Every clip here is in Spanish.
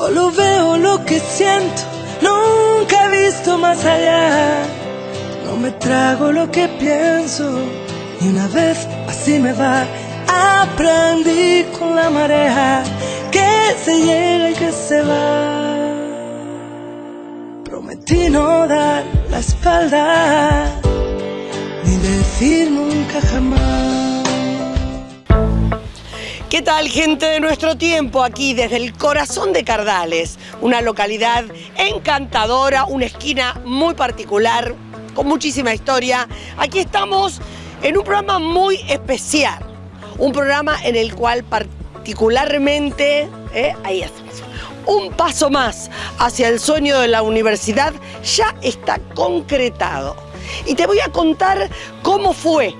Solo veo lo que siento, nunca he visto más allá. No me trago lo que pienso, y una vez así me va. Aprendí con la marea que se llega y que se va. Prometí no dar la espalda, ni decir nunca jamás. ¿Qué tal, gente de nuestro tiempo? Aquí desde el corazón de Cardales, una localidad encantadora, una esquina muy particular, con muchísima historia. Aquí estamos en un programa muy especial, un programa en el cual particularmente, ahí estamos, un paso más hacia el sueño de la universidad ya está concretado. Y te voy a contar cómo fue,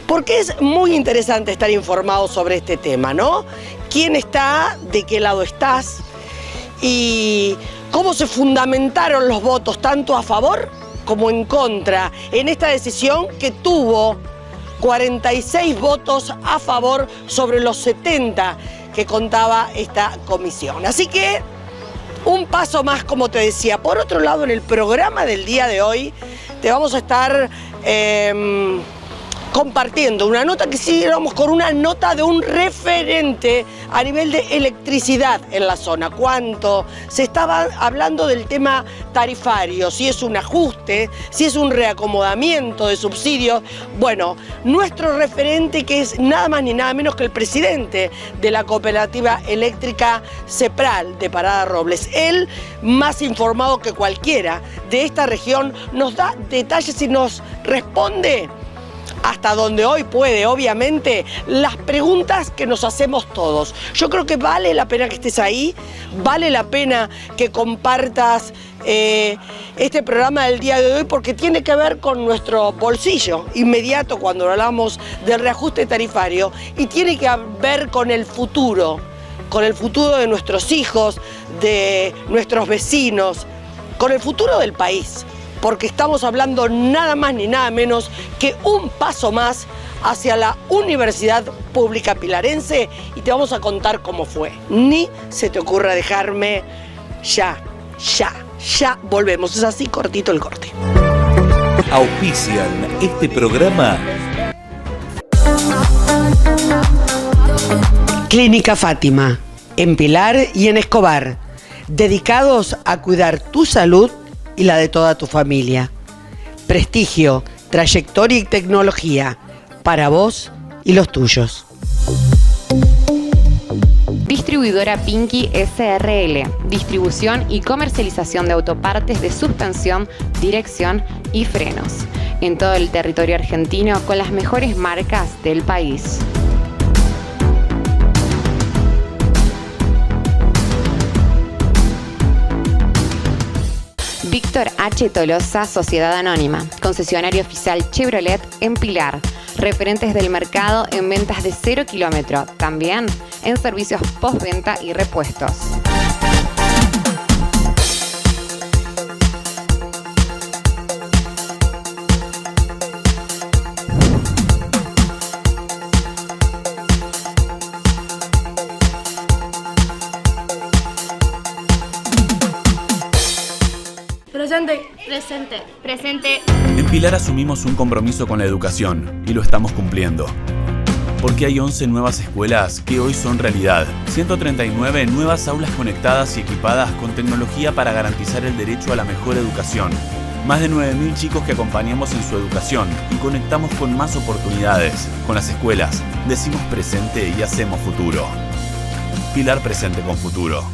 porque es muy interesante estar informado sobre este tema, ¿no? ¿Quién está? ¿De qué lado estás? Y cómo se fundamentaron los votos, tanto a favor como en contra, en esta decisión que tuvo 46 votos a favor sobre los 70 que contaba esta comisión. Así que un paso más, como te decía. Por otro lado, en el programa del día de hoy te vamos a estar compartiendo una nota que siguiéramos con una nota de un referente a nivel de electricidad en la zona. Cuánto se estaba hablando del tema tarifario, si es un ajuste, si es un reacomodamiento de subsidios. Bueno, nuestro referente, que es nada más ni nada menos que el presidente de la cooperativa eléctrica Cepral de Parada Robles. Él, más informado que cualquiera de esta región, nos da detalles y nos responde hasta donde hoy puede, obviamente, las preguntas que nos hacemos todos. Yo creo que vale la pena que estés ahí, vale la pena que compartas este programa del día de hoy, porque tiene que ver con nuestro bolsillo inmediato cuando hablamos del reajuste tarifario, y tiene que ver con el futuro de nuestros hijos, de nuestros vecinos, con el futuro del país. Porque estamos hablando nada más ni nada menos que un paso más hacia la Universidad Pública Pilarense, y te vamos a contar cómo fue. Ni se te ocurra dejarme. Ya volvemos. Es así, cortito el corte. Auspician este programa Clínica Fátima, en Pilar y en Escobar, dedicados a cuidar tu salud y la de toda tu familia. Prestigio, trayectoria y tecnología para vos y los tuyos. Distribuidora Pinky SRL, distribución y comercialización de autopartes de suspensión, dirección y frenos, en todo el territorio argentino con las mejores marcas del país. Víctor H. Tolosa, Sociedad Anónima, concesionario oficial Chevrolet en Pilar, referentes del mercado en ventas de 0 kilómetro, también en servicios postventa y repuestos. Presente. En Pilar asumimos un compromiso con la educación y lo estamos cumpliendo. Porque hay 11 nuevas escuelas que hoy son realidad. 139 nuevas aulas conectadas y equipadas con tecnología para garantizar el derecho a la mejor educación. Más de 9.000 chicos que acompañamos en su educación y conectamos con más oportunidades. Con las escuelas, decimos presente y hacemos futuro. Pilar presente con futuro.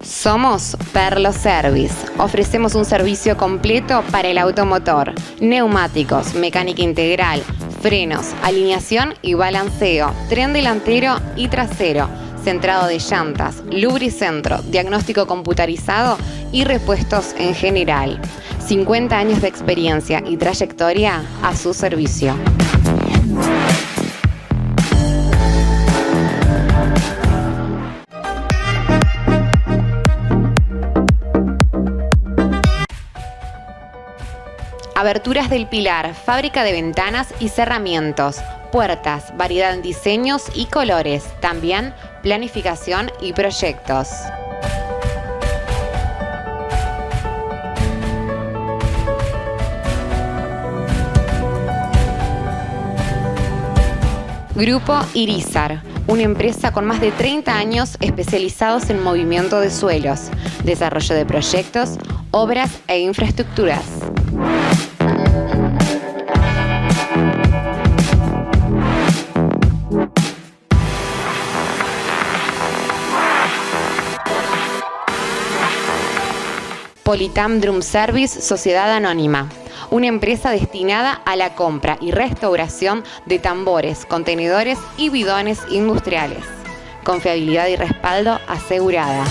Somos Perlo Service. Ofrecemos un servicio completo para el automotor, neumáticos, mecánica integral, frenos, alineación y balanceo, tren delantero y trasero, centrado de llantas, lubricentro, diagnóstico computarizado y repuestos en general. 50 años de experiencia y trayectoria a su servicio. Aberturas del Pilar, fábrica de ventanas y cerramientos, puertas, variedad en diseños y colores, también planificación y proyectos. Grupo Irizar, una empresa con más de 30 años especializados en movimiento de suelos, desarrollo de proyectos, obras e infraestructuras. Politam Drum Service Sociedad Anónima, una empresa destinada a la compra y restauración de tambores, contenedores y bidones industriales. Confiabilidad y respaldo asegurada.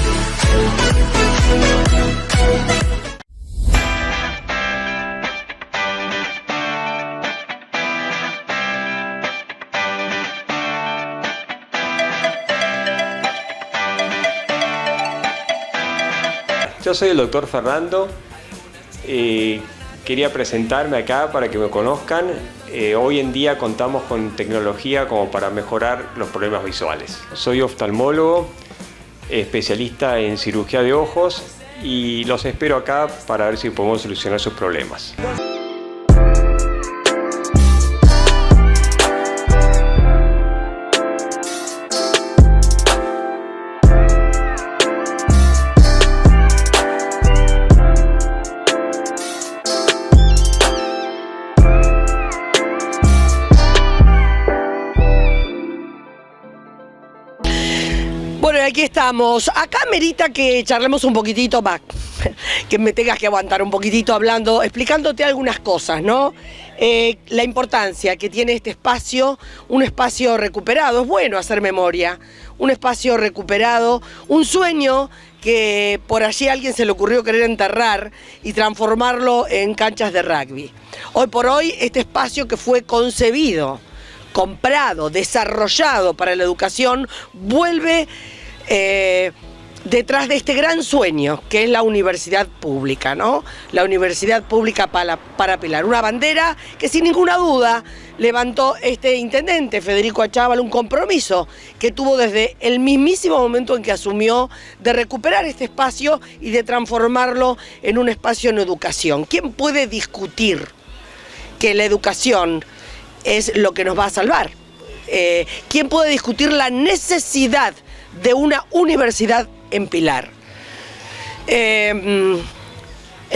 Yo soy el doctor Fernando. Quería presentarme acá para que me conozcan. Hoy en día contamos con tecnología como para mejorar los problemas visuales. Soy oftalmólogo, especialista en cirugía de ojos y los espero acá para ver si podemos solucionar sus problemas. Bueno, aquí estamos. Acá merita que charlemos un poquitito más, que me tengas que aguantar un poquitito hablando, explicándote algunas cosas, ¿no? La importancia que tiene este espacio, un espacio recuperado. Es bueno hacer memoria, un espacio recuperado, un sueño que por allí a alguien se le ocurrió querer enterrar y transformarlo en canchas de rugby. Hoy por hoy, este espacio que fue concebido, comprado, desarrollado para la educación, vuelve detrás de este gran sueño que es la universidad pública, ¿no? La universidad pública para Pilar. Una bandera que sin ninguna duda levantó este intendente, Federico Achával, un compromiso que tuvo desde el mismísimo momento en que asumió de recuperar este espacio y de transformarlo en un espacio en educación. ¿Quién puede discutir que la educación es lo que nos va a salvar? ¿Quién puede discutir la necesidad de una universidad en Pilar? El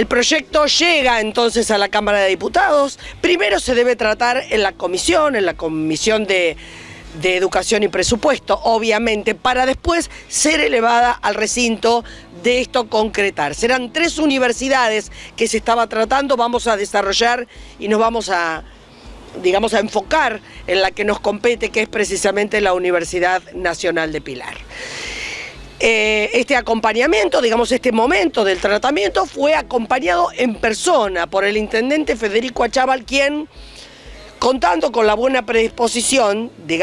proyecto llega entonces a la Cámara de Diputados. Primero se debe tratar en la comisión de Educación y Presupuesto, obviamente, para después ser elevada al recinto de esto concretar. Serán 3 universidades que se estaba tratando, vamos a desarrollar y nos vamos a enfocar en la que nos compete, que es precisamente la Universidad Nacional de Pilar. Este acompañamiento, este momento del tratamiento fue acompañado en persona por el intendente Federico Achával, quien, contando con la buena predisposición, del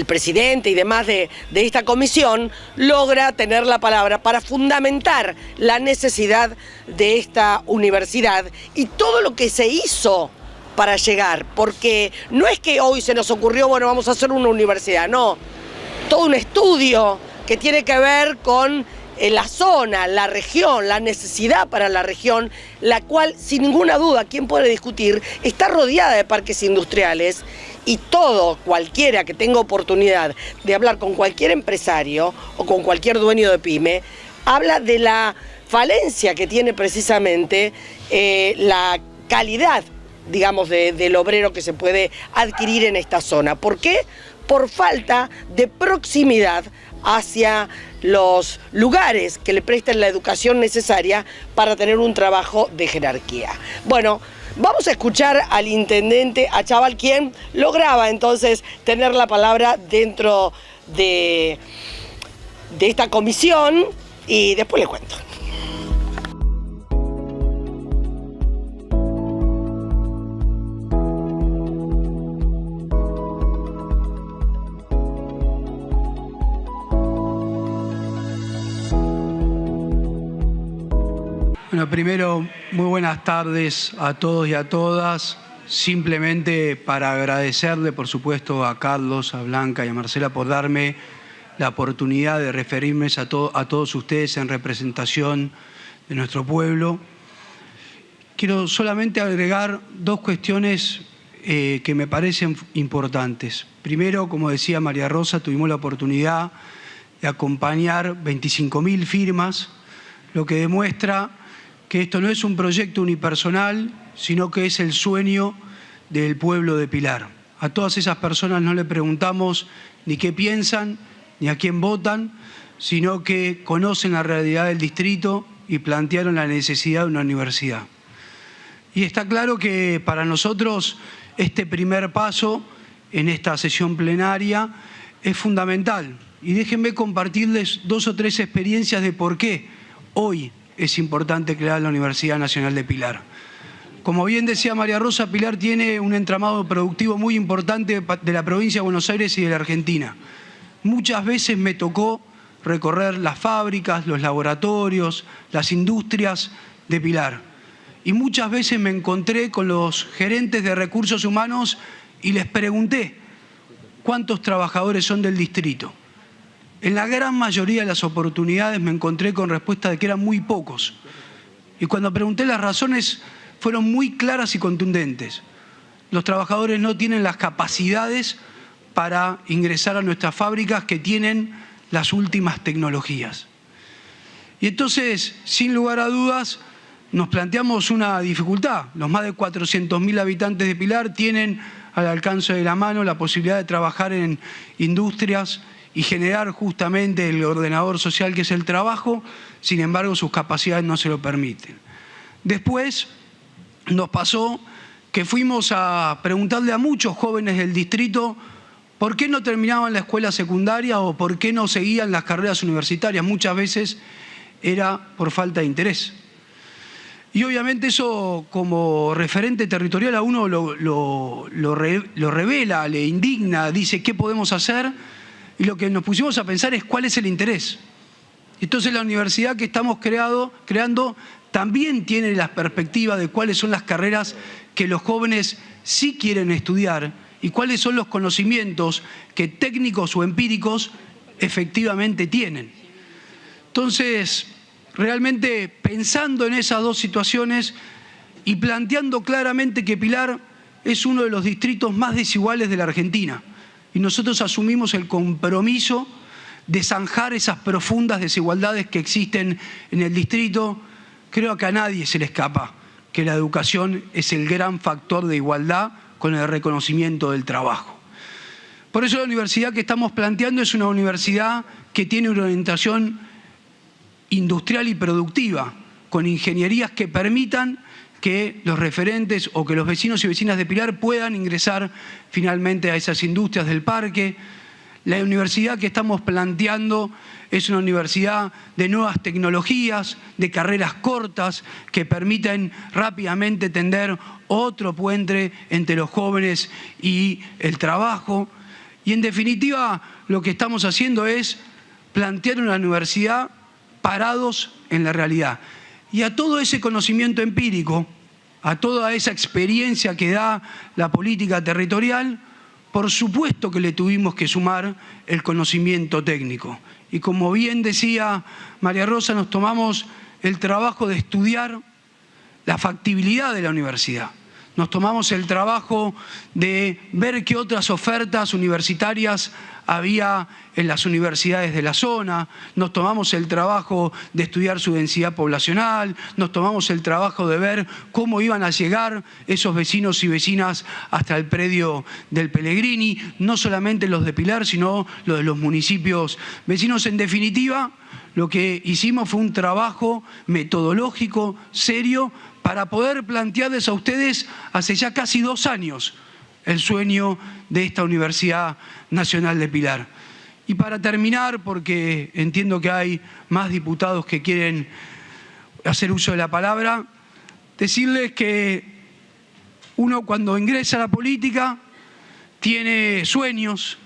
presidente y demás de esta comisión, logra tener la palabra para fundamentar la necesidad de esta universidad y todo lo que se hizo para llegar, porque no es que hoy se nos ocurrió, bueno, vamos a hacer una universidad, no, todo un estudio que tiene que ver con la zona, la región, la necesidad para la región, la cual, sin ninguna duda, ¿quién puede discutir? Está rodeada de parques industriales y cualquiera que tenga oportunidad de hablar con cualquier empresario o con cualquier dueño de pyme, habla de la falencia que tiene precisamente la calidad del obrero que se puede adquirir en esta zona. ¿Por qué? Por falta de proximidad hacia los lugares que le presten la educación necesaria para tener un trabajo de jerarquía. Bueno, vamos a escuchar al intendente Achával, quien lograba entonces tener la palabra dentro de esta comisión, y después les cuento. Bueno, primero, muy buenas tardes a todos y a todas. simplemente para agradecerle, por supuesto, a Carlos, a Blanca y a Marcela por darme la oportunidad de referirme a todos ustedes en representación de nuestro pueblo. Quiero solamente agregar dos cuestiones que me parecen importantes. Primero, como decía María Rosa, tuvimos la oportunidad de acompañar 25.000 firmas, lo que demuestra que esto no es un proyecto unipersonal, sino que es el sueño del pueblo de Pilar. A todas esas personas no le preguntamos ni qué piensan, ni a quién votan, sino que conocen la realidad del distrito y plantearon la necesidad de una universidad. Y está claro que para nosotros este primer paso en esta sesión plenaria es fundamental. Y déjenme compartirles 2 o 3 experiencias de por qué hoy es importante crear la Universidad Nacional de Pilar. Como bien decía María Rosa, Pilar tiene un entramado productivo muy importante de la provincia de Buenos Aires y de la Argentina. Muchas veces me tocó recorrer las fábricas, los laboratorios, las industrias de Pilar. Y muchas veces me encontré con los gerentes de recursos humanos y les pregunté cuántos trabajadores son del distrito. En la gran mayoría de las oportunidades me encontré con respuesta de que eran muy pocos. Y cuando pregunté las razones fueron muy claras y contundentes. Los trabajadores no tienen las capacidades para ingresar a nuestras fábricas que tienen las últimas tecnologías. Y entonces, sin lugar a dudas, nos planteamos una dificultad. Los más de 400.000 habitantes de Pilar tienen al alcance de la mano la posibilidad de trabajar en industrias y generar justamente el ordenador social que es el trabajo, sin embargo sus capacidades no se lo permiten. Después nos pasó que fuimos a preguntarle a muchos jóvenes del distrito por qué no terminaban la escuela secundaria o por qué no seguían las carreras universitarias. Muchas veces era por falta de interés. Y obviamente eso como referente territorial a uno lo revela, le indigna, dice qué podemos hacer, y lo que nos pusimos a pensar es cuál es el interés. Entonces la universidad que estamos creando también tiene la perspectiva de cuáles son las carreras que los jóvenes sí quieren estudiar y cuáles son los conocimientos que técnicos o empíricos efectivamente tienen. Entonces, realmente pensando en esas dos situaciones y planteando claramente que Pilar es uno de los distritos más desiguales de la Argentina. Y nosotros asumimos el compromiso de zanjar esas profundas desigualdades que existen en el distrito. Creo que a nadie se le escapa que la educación es el gran factor de igualdad con el reconocimiento del trabajo. Por eso la universidad que estamos planteando es una universidad que tiene una orientación industrial y productiva, con ingenierías que permitan que los referentes o que los vecinos y vecinas de Pilar puedan ingresar finalmente a esas industrias del parque. La universidad que estamos planteando es una universidad de nuevas tecnologías, de carreras cortas, que permiten rápidamente tender otro puente entre los jóvenes y el trabajo. Y en definitiva, lo que estamos haciendo es plantear una universidad parados en la realidad. Y a todo ese conocimiento empírico, a toda esa experiencia que da la política territorial, por supuesto que le tuvimos que sumar el conocimiento técnico. Y como bien decía María Rosa, nos tomamos el trabajo de estudiar la factibilidad de la universidad. Nos tomamos el trabajo de ver qué otras ofertas universitarias había en las universidades de la zona, nos tomamos el trabajo de estudiar su densidad poblacional, nos tomamos el trabajo de ver cómo iban a llegar esos vecinos y vecinas hasta el predio del Pellegrini, no solamente los de Pilar, sino los de los municipios vecinos. En definitiva, lo que hicimos fue un trabajo metodológico, serio, para poder plantearles a ustedes hace ya casi 2 años el sueño de esta Universidad Nacional de Pilar. Y para terminar, porque entiendo que hay más diputados que quieren hacer uso de la palabra, decirles que uno cuando ingresa a la política tiene sueños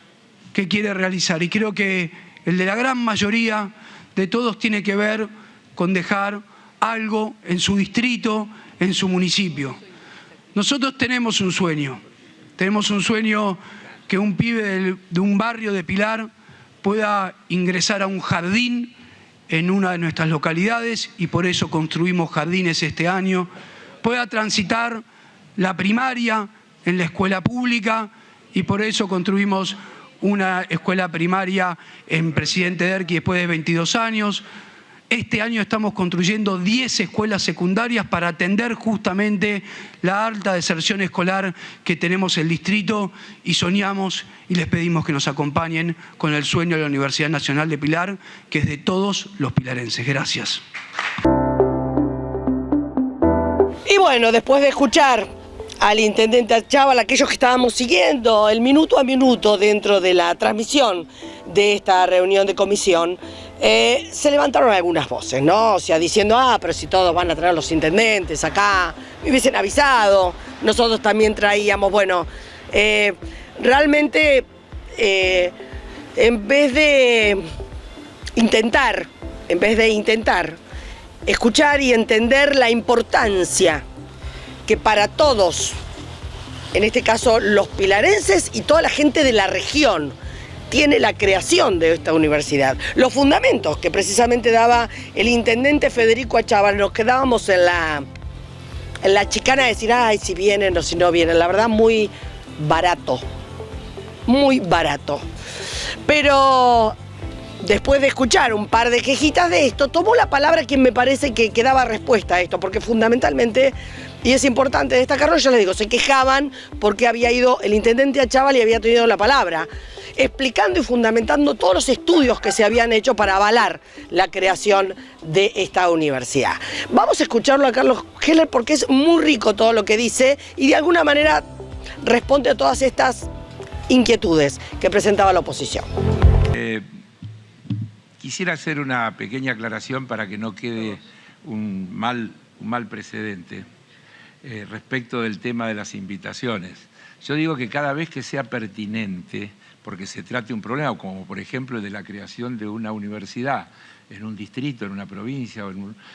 que quiere realizar, y creo que el de la gran mayoría de todos tiene que ver con dejar algo en su distrito, en su municipio. Nosotros tenemos un sueño que un pibe de un barrio de Pilar pueda ingresar a un jardín en una de nuestras localidades y por eso construimos jardines este año, pueda transitar la primaria en la escuela pública y por eso construimos una escuela primaria en Presidente Derqui después de 22 años. Este año estamos construyendo 10 escuelas secundarias para atender justamente la alta deserción escolar que tenemos en el distrito y soñamos y les pedimos que nos acompañen con el sueño de la Universidad Nacional de Pilar, que es de todos los pilarenses. Gracias. Y bueno, después de escuchar al intendente Achával, aquellos que estábamos siguiendo el minuto a minuto dentro de la transmisión de esta reunión de comisión, se levantaron algunas voces, ¿no? O sea, diciendo, pero si todos van a traer los intendentes acá, me hubiesen avisado, nosotros también traíamos. Bueno, realmente, en vez de intentar escuchar y entender la importancia que para todos, en este caso los pilarenses y toda la gente de la región, tiene la creación de esta universidad. Los fundamentos que precisamente daba el intendente Federico Achával, nos quedábamos en la chicana de decir, ay, si vienen o si no vienen. La verdad, muy barato. Muy barato. Pero después de escuchar un par de quejitas de esto, tomó la palabra quien me parece que daba respuesta a esto, porque fundamentalmente, y es importante destacarlo, yo les digo, se quejaban porque había ido el intendente Achával y había tenido la palabra, explicando y fundamentando todos los estudios que se habían hecho para avalar la creación de esta universidad. Vamos a escucharlo a Carlos Heller porque es muy rico todo lo que dice y de alguna manera responde a todas estas inquietudes que presentaba la oposición. Quisiera hacer una pequeña aclaración para que no quede un mal precedente respecto del tema de las invitaciones. Yo digo que cada vez que sea pertinente, porque se trate un problema, como por ejemplo de la creación de una universidad en un distrito, en una provincia,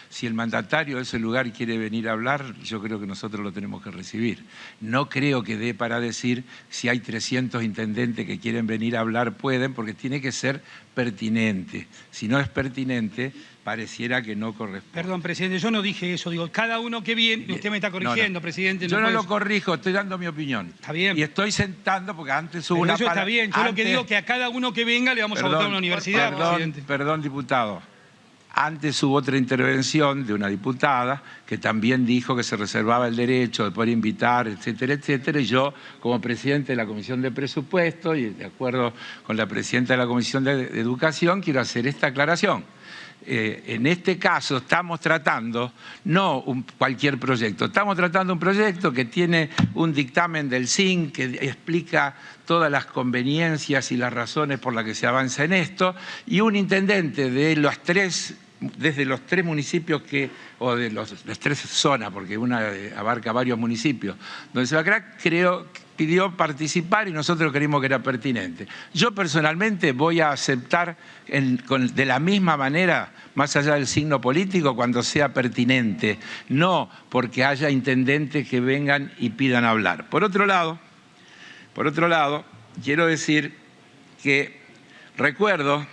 si el mandatario de ese lugar quiere venir a hablar, yo creo que nosotros lo tenemos que recibir. No creo que dé para decir si hay 300 intendentes que quieren venir a hablar, pueden, porque tiene que ser pertinente. Si no es pertinente, pareciera que no corresponde. Perdón, presidente, yo no dije eso. Digo, cada uno que viene, usted me está corrigiendo, presidente. Yo no lo corrijo, estoy dando mi opinión. Está bien. Y estoy sentando porque antes hubo una... Eso está bien. Yo lo que digo es que a cada uno que venga le vamos a votar una universidad, presidente. Perdón, diputado. Antes hubo otra intervención de una diputada que también dijo que se reservaba el derecho de poder invitar, etcétera, etcétera. Y yo, como presidente de la Comisión de Presupuesto y de acuerdo con la presidenta de la Comisión de Educación, quiero hacer esta aclaración. En este caso estamos tratando no cualquier proyecto, estamos tratando un proyecto que tiene un dictamen del CIN que explica todas las conveniencias y las razones por las que se avanza en esto y un intendente de desde los tres municipios o de las tres zonas, porque una abarca varios municipios, donde se va a crear, pidió participar y nosotros creímos que era pertinente. Yo personalmente voy a aceptar de la misma manera, más allá del signo político, cuando sea pertinente, no porque haya intendentes que vengan y pidan hablar. Por otro lado, quiero decir que recuerdo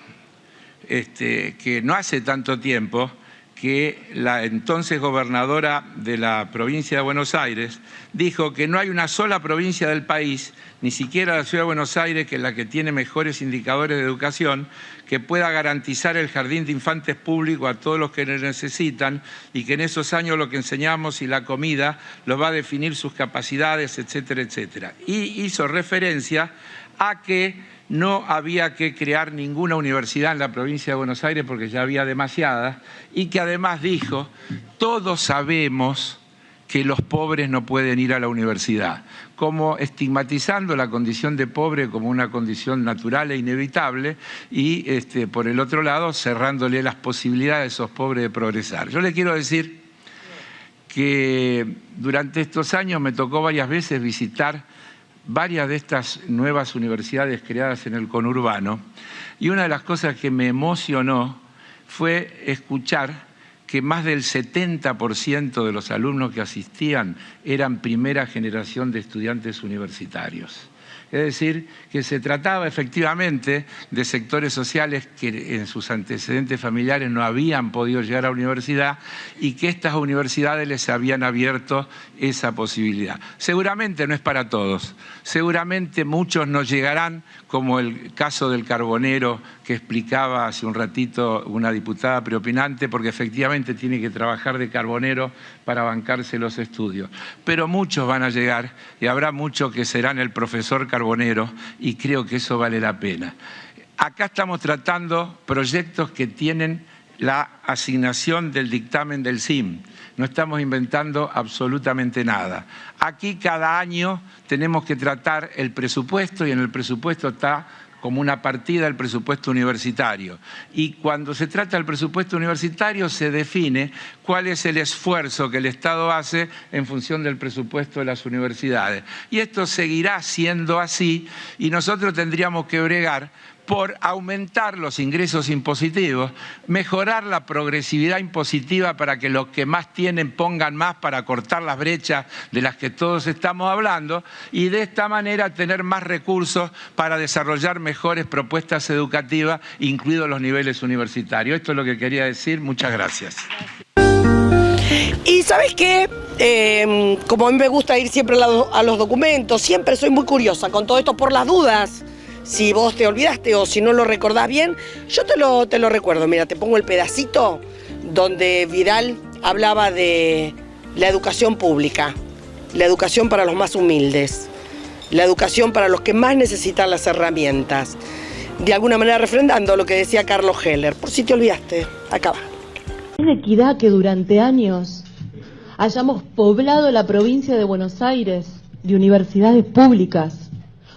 que no hace tanto tiempo que la entonces gobernadora de la provincia de Buenos Aires dijo que no hay una sola provincia del país, ni siquiera la ciudad de Buenos Aires, que es la que tiene mejores indicadores de educación, que pueda garantizar el jardín de infantes público a todos los que lo necesitan y que en esos años lo que enseñamos y la comida los va a definir sus capacidades, etcétera, etcétera. Y hizo referencia a que no había que crear ninguna universidad en la provincia de Buenos Aires porque ya había demasiadas y que además dijo, todos sabemos que los pobres no pueden ir a la universidad, como estigmatizando la condición de pobre como una condición natural e inevitable y por el otro lado cerrándole las posibilidades a esos pobres de progresar. Yo le quiero decir que durante estos años me tocó varias veces visitar varias de estas nuevas universidades creadas en el conurbano y una de las cosas que me emocionó fue escuchar que más del 70% de los alumnos que asistían eran primera generación de estudiantes universitarios. Es decir, que se trataba efectivamente de sectores sociales que en sus antecedentes familiares no habían podido llegar a la universidad y que estas universidades les habían abierto esa posibilidad. Seguramente no es para todos, seguramente muchos no llegarán, como el caso del carbonero que explicaba hace un ratito una diputada preopinante, porque efectivamente tiene que trabajar de carbonero para bancarse los estudios. Pero muchos van a llegar y habrá muchos que serán el profesor carbonero y creo que eso vale la pena. Acá estamos tratando proyectos que tienen la asignación del dictamen del CIM. No estamos inventando absolutamente nada. Aquí cada año tenemos que tratar el presupuesto y en el presupuesto está como una partida el presupuesto universitario. Y cuando se trata del presupuesto universitario se define cuál es el esfuerzo que el Estado hace en función del presupuesto de las universidades. Y esto seguirá siendo así y nosotros tendríamos que bregar por aumentar los ingresos impositivos, mejorar la progresividad impositiva para que los que más tienen pongan más para cortar las brechas de las que todos estamos hablando y de esta manera tener más recursos para desarrollar mejores propuestas educativas, incluidos los niveles universitarios. Esto es lo que quería decir. Muchas gracias. Y ¿sabes qué? Como a mí me gusta ir siempre a los documentos, siempre soy muy curiosa con todo esto por las dudas. Si vos te olvidaste o si no lo recordás bien, yo te lo recuerdo. Mira, te pongo el pedacito donde Vidal hablaba de la educación pública, la educación para los más humildes, la educación para los que más necesitan las herramientas. De alguna manera refrendando lo que decía Carlos Heller. Por si te olvidaste, acá va. Es de equidad que durante años hayamos poblado la provincia de Buenos Aires de universidades públicas,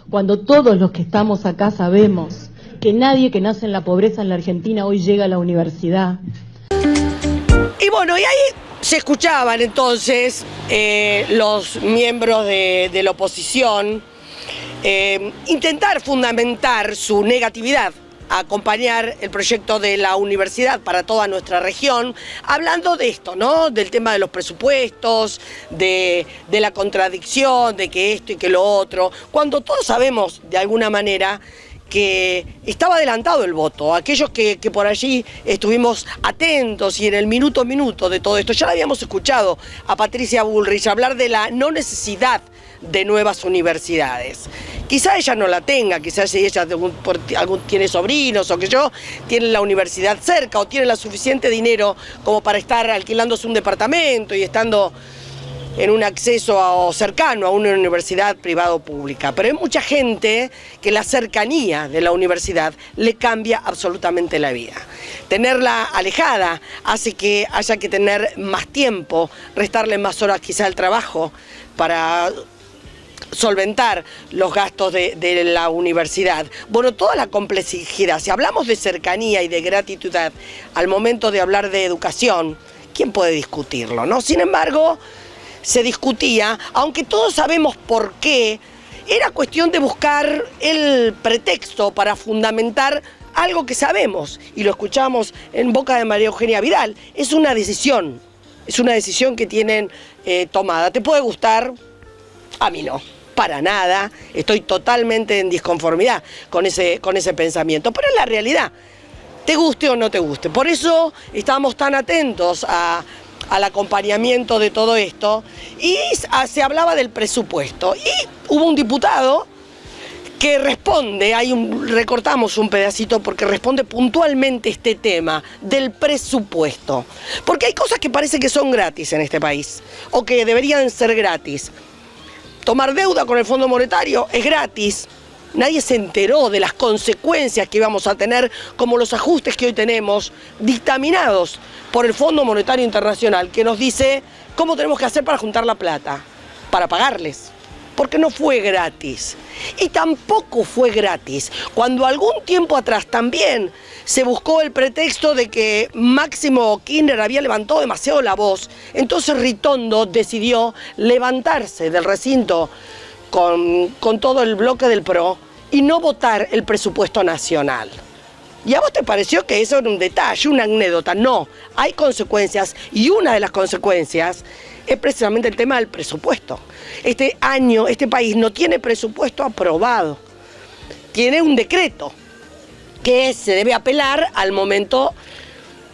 cuando todos los que estamos acá sabemos que nadie que nace en la pobreza en la Argentina hoy llega a la universidad. Y bueno, y ahí se escuchaban entonces los miembros de la oposición intentar fundamentar su negatividad a acompañar el proyecto de la universidad para toda nuestra región, hablando de esto, ¿no? Del tema de los presupuestos, de la contradicción, de que esto y que lo otro, cuando todos sabemos de alguna manera que estaba adelantado el voto. Aquellos que por allí estuvimos atentos y en el minuto a minuto de todo esto, ya la habíamos escuchado a Patricia Bullrich hablar de la no necesidad de nuevas universidades. Quizá ella no la tenga, quizás ella tiene sobrinos o que yo, tiene la universidad cerca o tiene la suficiente dinero como para estar alquilándose un departamento y estando en un acceso cercano a una universidad privada o pública. Pero hay mucha gente que la cercanía de la universidad le cambia absolutamente la vida. Tenerla alejada hace que haya que tener más tiempo, restarle más horas quizá al trabajo para solventar los gastos de la universidad. Bueno, toda la complejidad. Si hablamos de cercanía y de gratitud al momento de hablar de educación, ¿quién puede discutirlo, no? Sin embargo, se discutía, aunque todos sabemos por qué, era cuestión de buscar el pretexto para fundamentar algo que sabemos, y lo escuchamos en boca de María Eugenia Vidal. Es una decisión que tienen tomada. ¿Te puede gustar? A mí no, para nada. Estoy totalmente en disconformidad con ese pensamiento, pero es la realidad, te guste o no te guste. Por eso estamos tan atentos al acompañamiento de todo esto y se hablaba del presupuesto y hubo un diputado que responde, recortamos un pedacito porque responde puntualmente este tema del presupuesto, porque hay cosas que parece que son gratis en este país o que deberían ser gratis. Tomar deuda con el Fondo Monetario es gratis. Nadie se enteró de las consecuencias que íbamos a tener, como los ajustes que hoy tenemos, dictaminados por el Fondo Monetario Internacional, que nos dice cómo tenemos que hacer para juntar la plata, para pagarles, porque no fue gratis. Y tampoco fue gratis cuando algún tiempo atrás también se buscó el pretexto de que Máximo Kirchner había levantado demasiado la voz. Entonces Ritondo decidió levantarse del recinto con todo el bloque del PRO y no votar el presupuesto nacional. ¿Y a vos te pareció que eso era un detalle, una anécdota? No, hay consecuencias y una de las consecuencias es precisamente el tema del presupuesto. Este año, este país no tiene presupuesto aprobado, tiene un decreto que se debe apelar al momento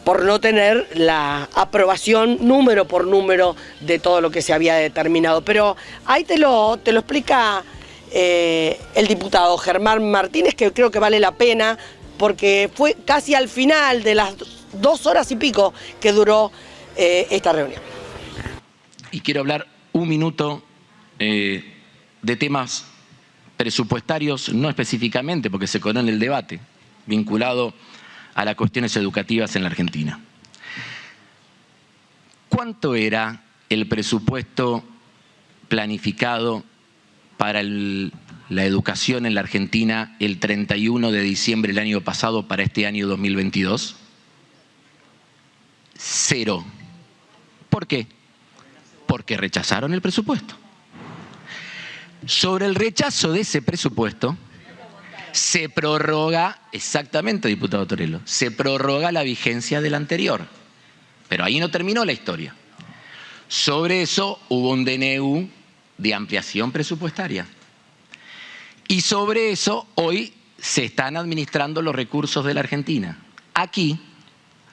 por no tener la aprobación número por número de todo lo que se había determinado. Pero ahí te lo explica el diputado Germán Martínez, que creo que vale la pena, porque fue casi al final de las 2 horas y pico que duró esta reunión. Y quiero hablar un minuto de temas presupuestarios, no específicamente, porque se conoce en el debate, vinculado a las cuestiones educativas en la Argentina. ¿Cuánto era el presupuesto planificado para la educación en la Argentina el 31 de diciembre del año pasado para este año 2022? 0. ¿Por qué? Porque rechazaron el presupuesto. Sobre el rechazo de ese presupuesto, se prorroga, exactamente, diputado Torello, se prorroga la vigencia del anterior. Pero ahí no terminó la historia. Sobre eso hubo un DNU de ampliación presupuestaria. Y sobre eso hoy se están administrando los recursos de la Argentina. Aquí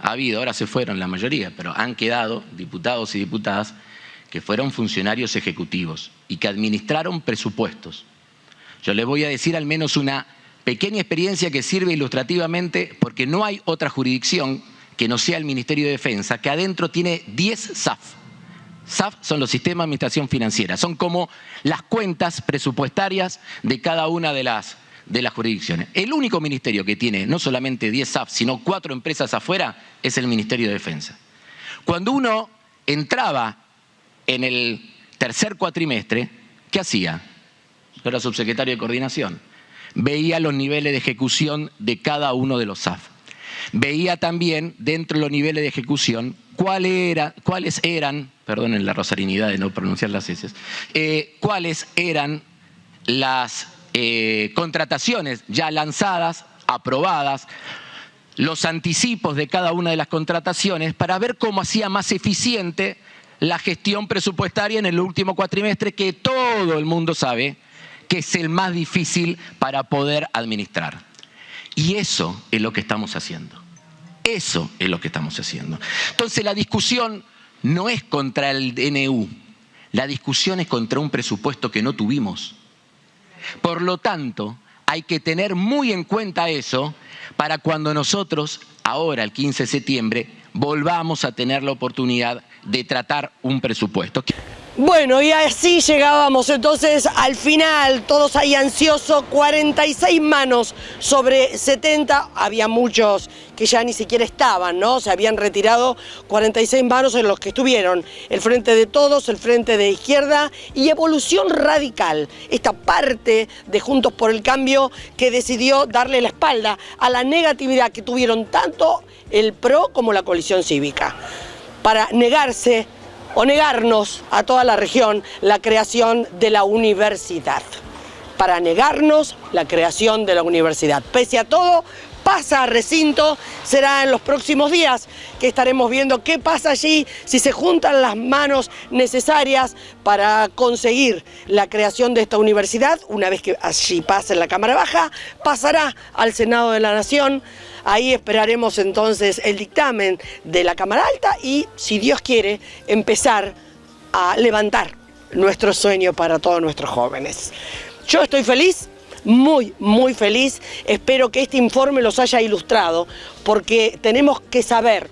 ha habido, ahora se fueron la mayoría, pero han quedado diputados y diputadas que fueron funcionarios ejecutivos y que administraron presupuestos. Yo les voy a decir al menos una pequeña experiencia que sirve ilustrativamente, porque no hay otra jurisdicción que no sea el Ministerio de Defensa, que adentro tiene 10 SAF. SAF son los sistemas de administración financiera, son como las cuentas presupuestarias de cada una de las jurisdicciones. El único ministerio que tiene no solamente 10 SAF, sino 4 empresas afuera, es el Ministerio de Defensa. Cuando uno entraba en el tercer cuatrimestre, ¿qué hacía? Yo era subsecretario de Coordinación. Veía los niveles de ejecución de cada uno de los SAF. Veía también, dentro de los niveles de ejecución, cuáles eran, perdonen la rosarinidad de no pronunciar las S, cuáles eran las contrataciones ya lanzadas, aprobadas, los anticipos de cada una de las contrataciones, para ver cómo hacía más eficiente la gestión presupuestaria en el último cuatrimestre, que todo el mundo sabe que es el más difícil para poder administrar. Y eso es lo que estamos haciendo. Eso es lo que estamos haciendo. Entonces la discusión no es contra el DNU, la discusión es contra un presupuesto que no tuvimos. Por lo tanto, hay que tener muy en cuenta eso para cuando nosotros, ahora el 15 de septiembre, volvamos a tener la oportunidad de tratar un presupuesto. Bueno, y así llegábamos entonces al final, todos ahí ansiosos, 46 manos sobre 70, había muchos que ya ni siquiera estaban, ¿no? Se habían retirado 46 manos en los que estuvieron el Frente de Todos, el Frente de Izquierda y Evolución Radical, esta parte de Juntos por el Cambio que decidió darle la espalda a la negatividad que tuvieron tanto el PRO como la coalición cívica, para negarse o negarnos a toda la región la creación de la universidad. Para negarnos la creación de la universidad. Pese a todo, pasa a recinto, será en los próximos días que estaremos viendo qué pasa allí, si se juntan las manos necesarias para conseguir la creación de esta universidad. Una vez que allí pase en la Cámara Baja, pasará al Senado de la Nación. Ahí esperaremos entonces el dictamen de la Cámara Alta y, si Dios quiere, empezar a levantar nuestro sueño para todos nuestros jóvenes. Yo estoy feliz, muy, muy feliz. Espero que este informe los haya ilustrado, porque tenemos que saber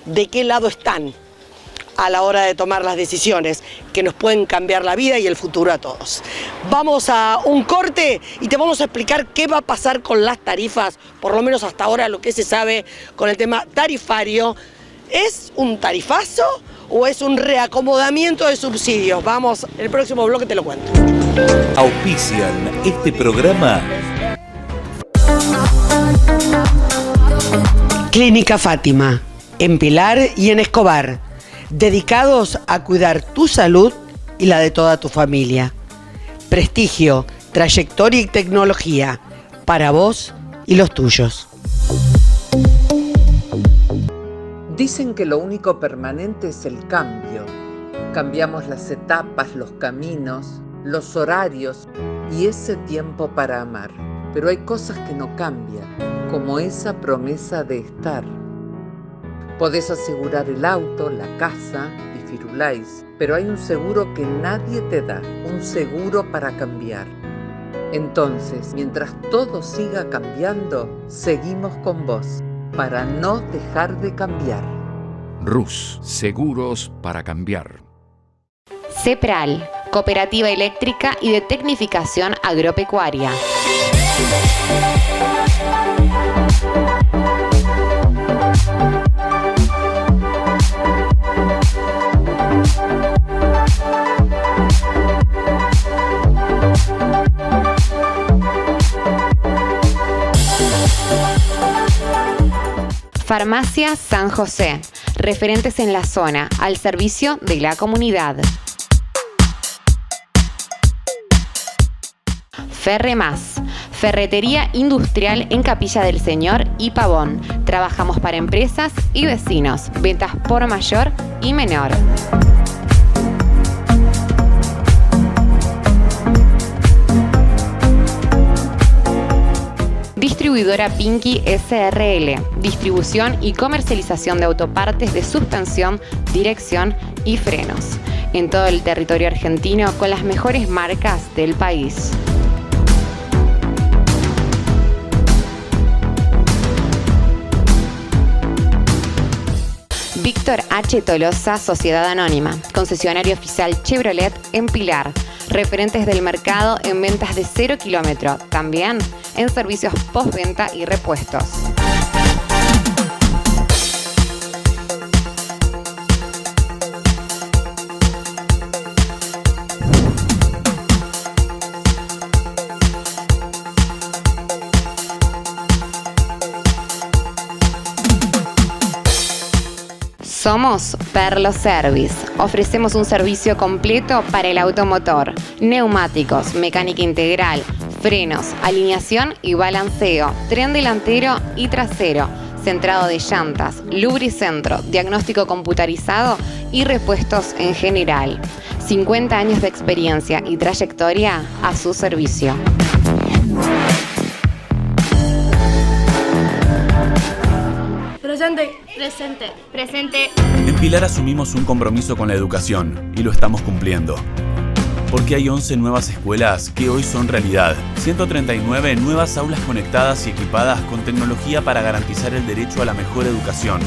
de qué lado están a la hora de tomar las decisiones que nos pueden cambiar la vida y el futuro a todos. Vamos a un corte y te vamos a explicar qué va a pasar con las tarifas, por lo menos hasta ahora lo que se sabe con el tema tarifario. ¿Es un tarifazo o es un reacomodamiento de subsidios? Vamos, el próximo bloque te lo cuento. Auspician este programa Clínica Fátima, en Pilar y en Escobar, dedicados a cuidar tu salud y la de toda tu familia. Prestigio, trayectoria y tecnología para vos y los tuyos. Dicen que lo único permanente es el cambio. Cambiamos las etapas, los caminos, los horarios y ese tiempo para amar. Pero hay cosas que no cambian, como esa promesa de estar. Podés asegurar el auto, la casa y Firulais, pero hay un seguro que nadie te da, un seguro para cambiar. Entonces, mientras todo siga cambiando, seguimos con vos, para no dejar de cambiar. RUS, seguros para cambiar. CEPRAL, Cooperativa Eléctrica y de Tecnificación Agropecuaria. Farmacia San José, referentes en la zona, al servicio de la comunidad. Ferremás, ferretería industrial en Capilla del Señor y Pavón. Trabajamos para empresas y vecinos, ventas por mayor y menor. Distribuidora Pinky SRL, distribución y comercialización de autopartes de suspensión, dirección y frenos, en todo el territorio argentino con las mejores marcas del país. Víctor H. Tolosa, Sociedad Anónima, concesionario oficial Chevrolet en Pilar, referentes del mercado en ventas de 0 kilómetro, también en servicios postventa y repuestos. Somos Perlo Service. Ofrecemos un servicio completo para el automotor, neumáticos, mecánica integral, frenos, alineación y balanceo, tren delantero y trasero, centrado de llantas, lubricentro, diagnóstico computarizado y repuestos en general. 50 años de experiencia y trayectoria a su servicio. Presente. Presente. Presente. En Pilar asumimos un compromiso con la educación y lo estamos cumpliendo. Porque hay 11 nuevas escuelas que hoy son realidad. 139 nuevas aulas conectadas y equipadas con tecnología para garantizar el derecho a la mejor educación.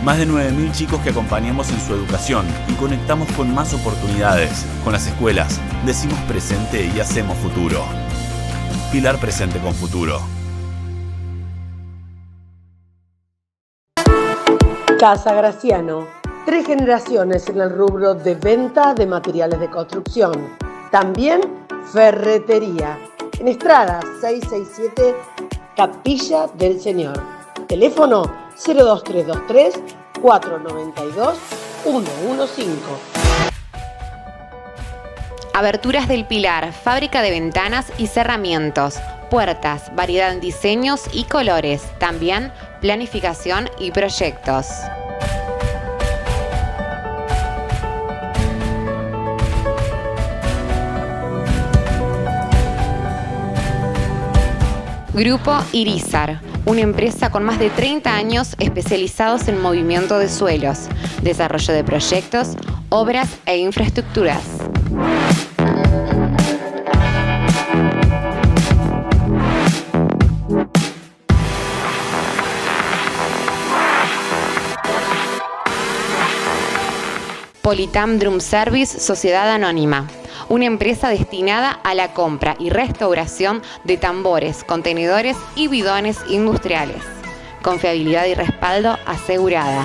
Más de 9.000 chicos que acompañamos en su educación y conectamos con más oportunidades. Con las escuelas, decimos presente y hacemos futuro. Pilar presente con futuro. Casa Graciano, 3 generaciones en el rubro de venta de materiales de construcción. También ferretería. En Estrada 667, Capilla del Señor. Teléfono 02323 492 115. Aberturas del Pilar, fábrica de ventanas y cerramientos, puertas, variedad en diseños y colores, también planificación y proyectos. Grupo Irizar, una empresa con más de 30 años especializados en movimiento de suelos, desarrollo de proyectos, obras e infraestructuras. Politam Drum Service, Sociedad Anónima, una empresa destinada a la compra y restauración de tambores, contenedores y bidones industriales. Confiabilidad y respaldo asegurada.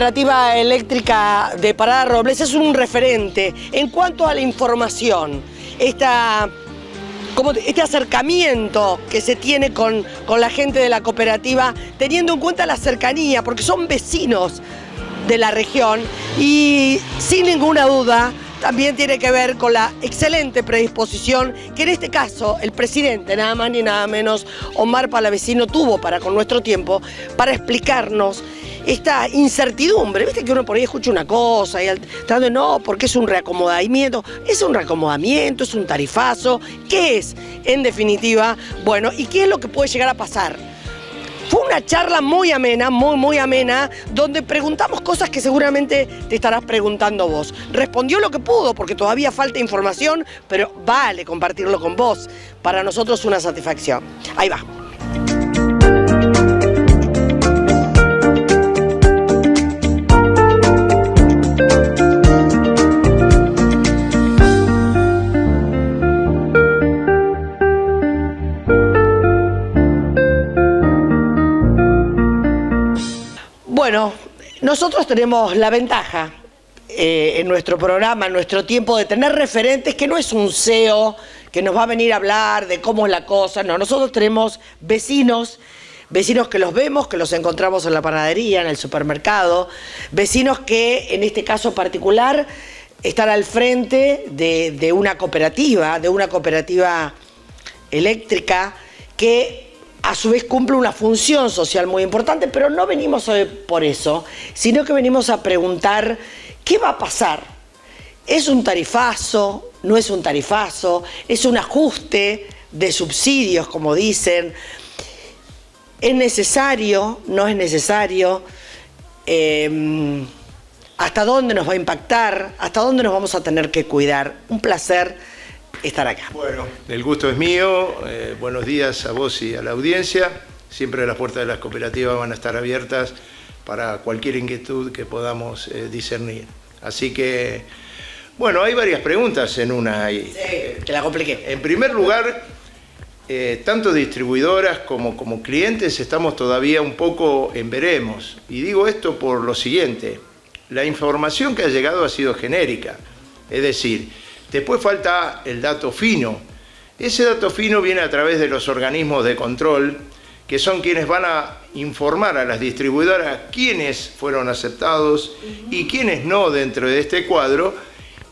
Cooperativa Eléctrica de Parada Robles es un referente en cuanto a la información. Este acercamiento que se tiene con la gente de la cooperativa, teniendo en cuenta la cercanía, porque son vecinos de la región y sin ninguna duda también tiene que ver con la excelente predisposición que en este caso el presidente, nada más ni nada menos, Omar Palavecino, tuvo para con Nuestro Tiempo, para explicarnos esta incertidumbre. Viste que uno por ahí escucha una cosa y no, porque es un reacomodamiento, es un tarifazo. ¿Qué es? En definitiva, bueno, ¿y qué es lo que puede llegar a pasar? Fue una charla muy amena, muy amena, donde preguntamos cosas que seguramente te estarás preguntando vos. Respondió lo que pudo, porque todavía falta información, pero vale compartirlo con vos. Para nosotros una satisfacción. Ahí va. Bueno, nosotros tenemos la ventaja en nuestro programa, en nuestro tiempo, de tener referentes que no es un CEO que nos va a venir a hablar de cómo es la cosa. No, nosotros tenemos vecinos que los vemos, que los encontramos en la panadería, en el supermercado, vecinos que en este caso particular están al frente de una cooperativa eléctrica que a su vez cumple una función social muy importante, pero no venimos hoy por eso, sino que venimos a preguntar qué va a pasar. ¿Es un tarifazo? ¿No es un tarifazo? ¿Es un ajuste de subsidios, como dicen? ¿Es necesario? ¿No es necesario? ¿Hasta dónde nos va a impactar? ¿Hasta dónde nos vamos a tener que cuidar? Un placer estar acá. Bueno, el gusto es mío. Buenos días a vos y a la audiencia. Siempre las puertas de las cooperativas van a estar abiertas para cualquier inquietud que podamos discernir. Así que, bueno, hay varias preguntas en una ahí. Sí, te la compliqué. En primer lugar, tanto distribuidoras como clientes estamos todavía un poco en veremos. Y digo esto por lo siguiente. La información que ha llegado ha sido genérica. Es decir, después falta el dato fino. Ese dato fino viene a través de los organismos de control, que son quienes van a informar a las distribuidoras quiénes fueron aceptados y quiénes no dentro de este cuadro,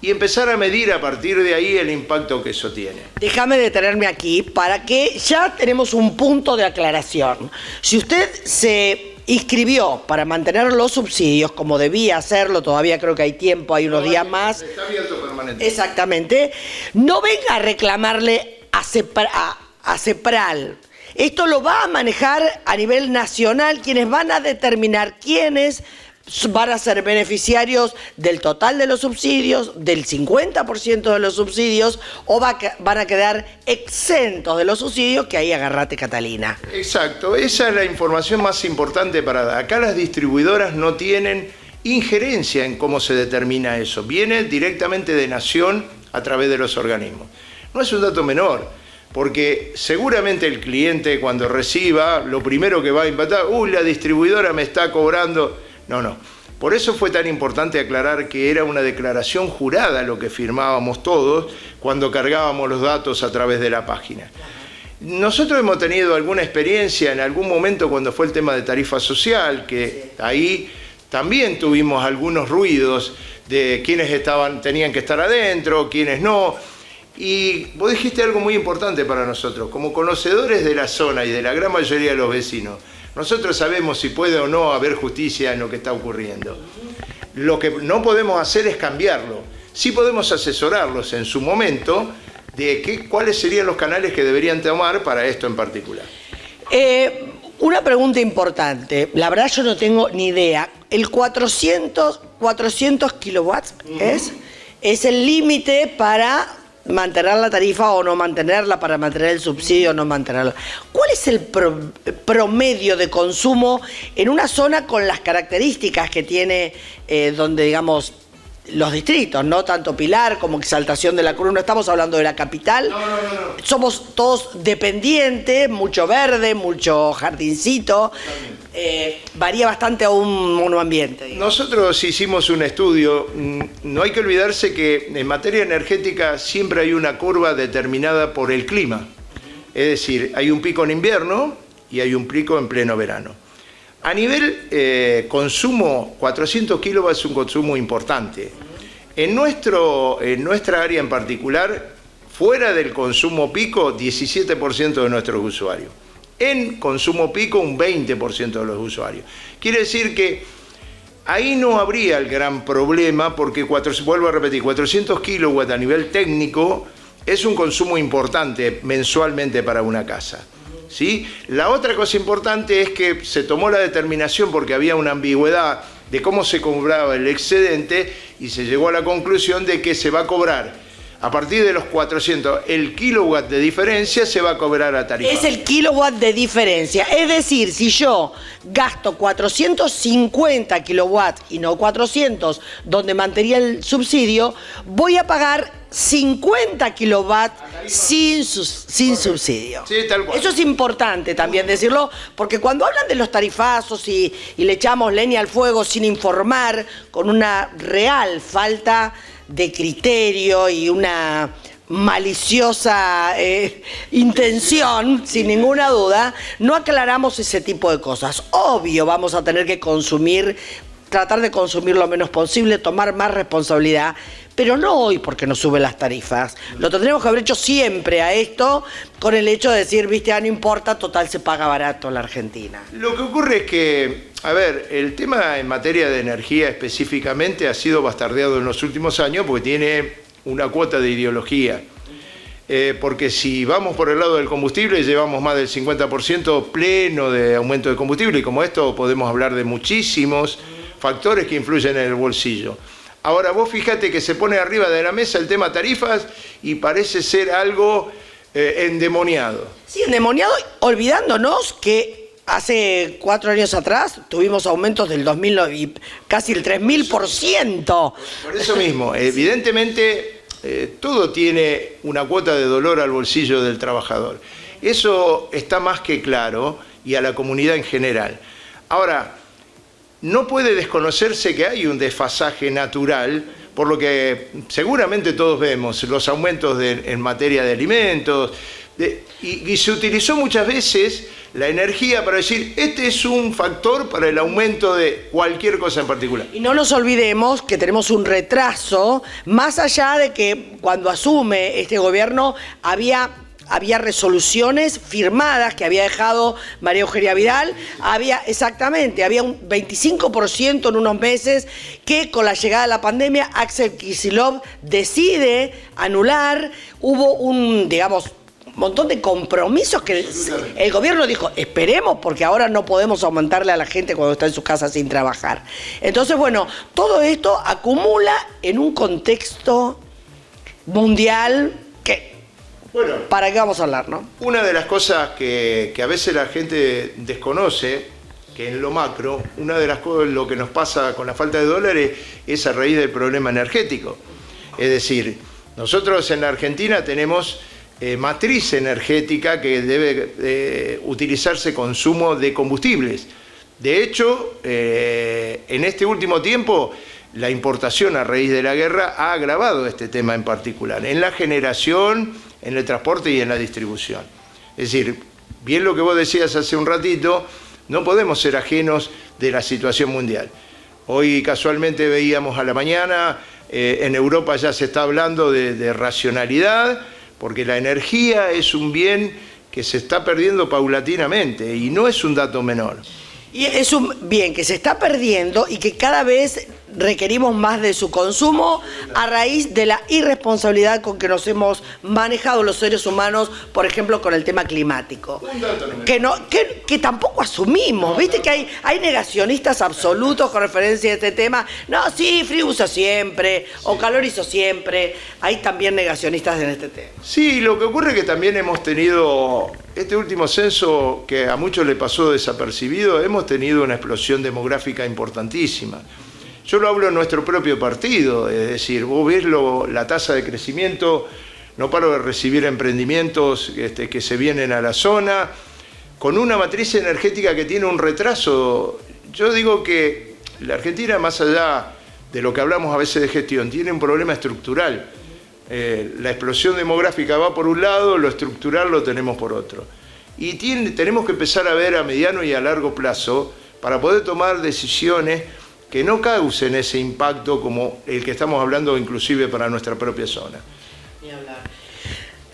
y empezar a medir a partir de ahí el impacto que eso tiene. Déjame detenerme aquí para que ya tenemos un punto de aclaración. Si usted se inscribió para mantener los subsidios, como debía hacerlo, todavía creo que hay tiempo, hay unos días más. Está abierto permanentemente. Exactamente. No venga a reclamarle a CEPRAL. Esto lo va a manejar a nivel nacional, quienes van a determinar quiénes van a ser beneficiarios del total de los subsidios, del 50% de los subsidios, o van a quedar exentos de los subsidios, que ahí agárrate, Catalina. Exacto, esa es la información más importante para dar. Acá las distribuidoras no tienen injerencia en cómo se determina eso. Viene directamente de Nación a través de los organismos. No es un dato menor, porque seguramente el cliente cuando reciba, lo primero que va a impactar, la distribuidora me está cobrando. No. Por eso fue tan importante aclarar que era una declaración jurada lo que firmábamos todos cuando cargábamos los datos a través de la página. Nosotros hemos tenido alguna experiencia en algún momento cuando fue el tema de tarifa social, que ahí también tuvimos algunos ruidos de quiénes tenían que estar adentro, quiénes no. Y vos dijiste algo muy importante para nosotros, como conocedores de la zona y de la gran mayoría de los vecinos. Nosotros sabemos si puede o no haber justicia en lo que está ocurriendo. Lo que no podemos hacer es cambiarlo. Sí podemos asesorarlos en su momento de cuáles serían los canales que deberían tomar para esto en particular. Una pregunta importante. La verdad yo no tengo ni idea. ¿El 400 kilowatts es el límite para mantener la tarifa o no mantenerla, para mantener el subsidio o no mantenerla? ¿Cuál es el promedio de consumo en una zona con las características que tiene, donde digamos los distritos, no tanto Pilar como Exaltación de la Cruz, no estamos hablando de la capital. No. Somos todos dependientes, mucho verde, mucho jardincito. Varía bastante a un monoambiente. Digamos. Nosotros hicimos un estudio. No hay que olvidarse que en materia energética siempre hay una curva determinada por el clima. Es decir, hay un pico en invierno y hay un pico en pleno verano. A nivel consumo, 400 kilovatios es un consumo importante. En nuestra área en particular, fuera del consumo pico, 17% de nuestros usuarios. En consumo pico, un 20% de los usuarios. Quiere decir que ahí no habría el gran problema porque, vuelvo a repetir, 400 kilowatts a nivel técnico es un consumo importante mensualmente para una casa. ¿Sí? La otra cosa importante es que se tomó la determinación porque había una ambigüedad de cómo se cobraba el excedente y se llegó a la conclusión de que se va a cobrar a partir de los 400, el kilowatt de diferencia se va a cobrar a tarifa. Es el kilowatt de diferencia. Es decir, si yo gasto 450 kilowatts y no 400, donde mantendría el subsidio, voy a pagar 50 kilowatts sin subsidio. Sí, tal cual. Eso es importante también decirlo, porque cuando hablan de los tarifazos y le echamos leña al fuego sin informar, con una real falta de criterio y una maliciosa intención, sin ninguna duda, no aclaramos ese tipo de cosas. Obvio, vamos a tener que tratar de consumir lo menos posible, tomar más responsabilidad, pero no hoy porque nos suben las tarifas. Lo tendremos que haber hecho siempre a esto, con el hecho de decir, viste, no importa, total se paga barato en la Argentina. Lo que ocurre es que, a ver, el tema en materia de energía específicamente ha sido bastardeado en los últimos años porque tiene una cuota de ideología. Porque si vamos por el lado del combustible, llevamos más del 50% pleno de aumento de combustible, y como esto podemos hablar de muchísimos factores que influyen en el bolsillo. Ahora vos fíjate que se pone arriba de la mesa el tema tarifas y parece ser algo endemoniado. Sí, endemoniado, olvidándonos que hace 4 años atrás tuvimos aumentos del 2000 y casi el 3000%. Por eso mismo, evidentemente todo tiene una cuota de dolor al bolsillo del trabajador. Eso está más que claro y a la comunidad en general. Ahora, no puede desconocerse que hay un desfasaje natural, por lo que seguramente todos vemos los aumentos en materia de alimentos, y se utilizó muchas veces la energía para decir, este es un factor para el aumento de cualquier cosa en particular. Y no nos olvidemos que tenemos un retraso, más allá de que cuando asume este gobierno había resoluciones firmadas que había dejado María Eugenia Vidal, había un 25% en unos meses que con la llegada de la pandemia Axel Kicillof decide anular, hubo un montón de compromisos que el gobierno dijo, esperemos porque ahora no podemos aumentarle a la gente cuando está en su casa sin trabajar. Entonces, bueno, todo esto acumula en un contexto mundial que... Bueno, ¿para qué vamos a hablar, no? Una de las cosas que a veces la gente desconoce, que en lo macro, una de las cosas, lo que nos pasa con la falta de dólares es a raíz del problema energético. Es decir, nosotros en la Argentina tenemos matriz energética que debe utilizarse consumo de combustibles. De hecho, en este último tiempo, la importación a raíz de la guerra ha agravado este tema en particular, en la generación, en el transporte y en la distribución. Es decir, bien lo que vos decías hace un ratito, no podemos ser ajenos de la situación mundial. Hoy casualmente veíamos a la mañana, en Europa ya se está hablando de racionalidad, porque la energía es un bien que se está perdiendo paulatinamente y no es un dato menor. Y es un bien que se está perdiendo y que cada vez requerimos más de su consumo a raíz de la irresponsabilidad con que nos hemos manejado los seres humanos, por ejemplo, con el tema climático. Que tampoco asumimos, viste que hay negacionistas absolutos con referencia a este tema. No, sí, frío usa siempre, o calor hizo siempre. Hay también negacionistas en este tema. Sí, lo que ocurre es que también hemos tenido, este último censo que a muchos le pasó desapercibido, hemos tenido una explosión demográfica importantísima. Yo lo hablo en nuestro propio partido, es decir, vos ves la tasa de crecimiento, no paro de recibir emprendimientos que se vienen a la zona, con una matriz energética que tiene un retraso. Yo digo que la Argentina, más allá de lo que hablamos a veces de gestión, tiene un problema estructural. La explosión demográfica va por un lado, lo estructural lo tenemos por otro. Y tenemos que empezar a ver a mediano y a largo plazo para poder tomar decisiones que no causen ese impacto como el que estamos hablando inclusive para nuestra propia zona.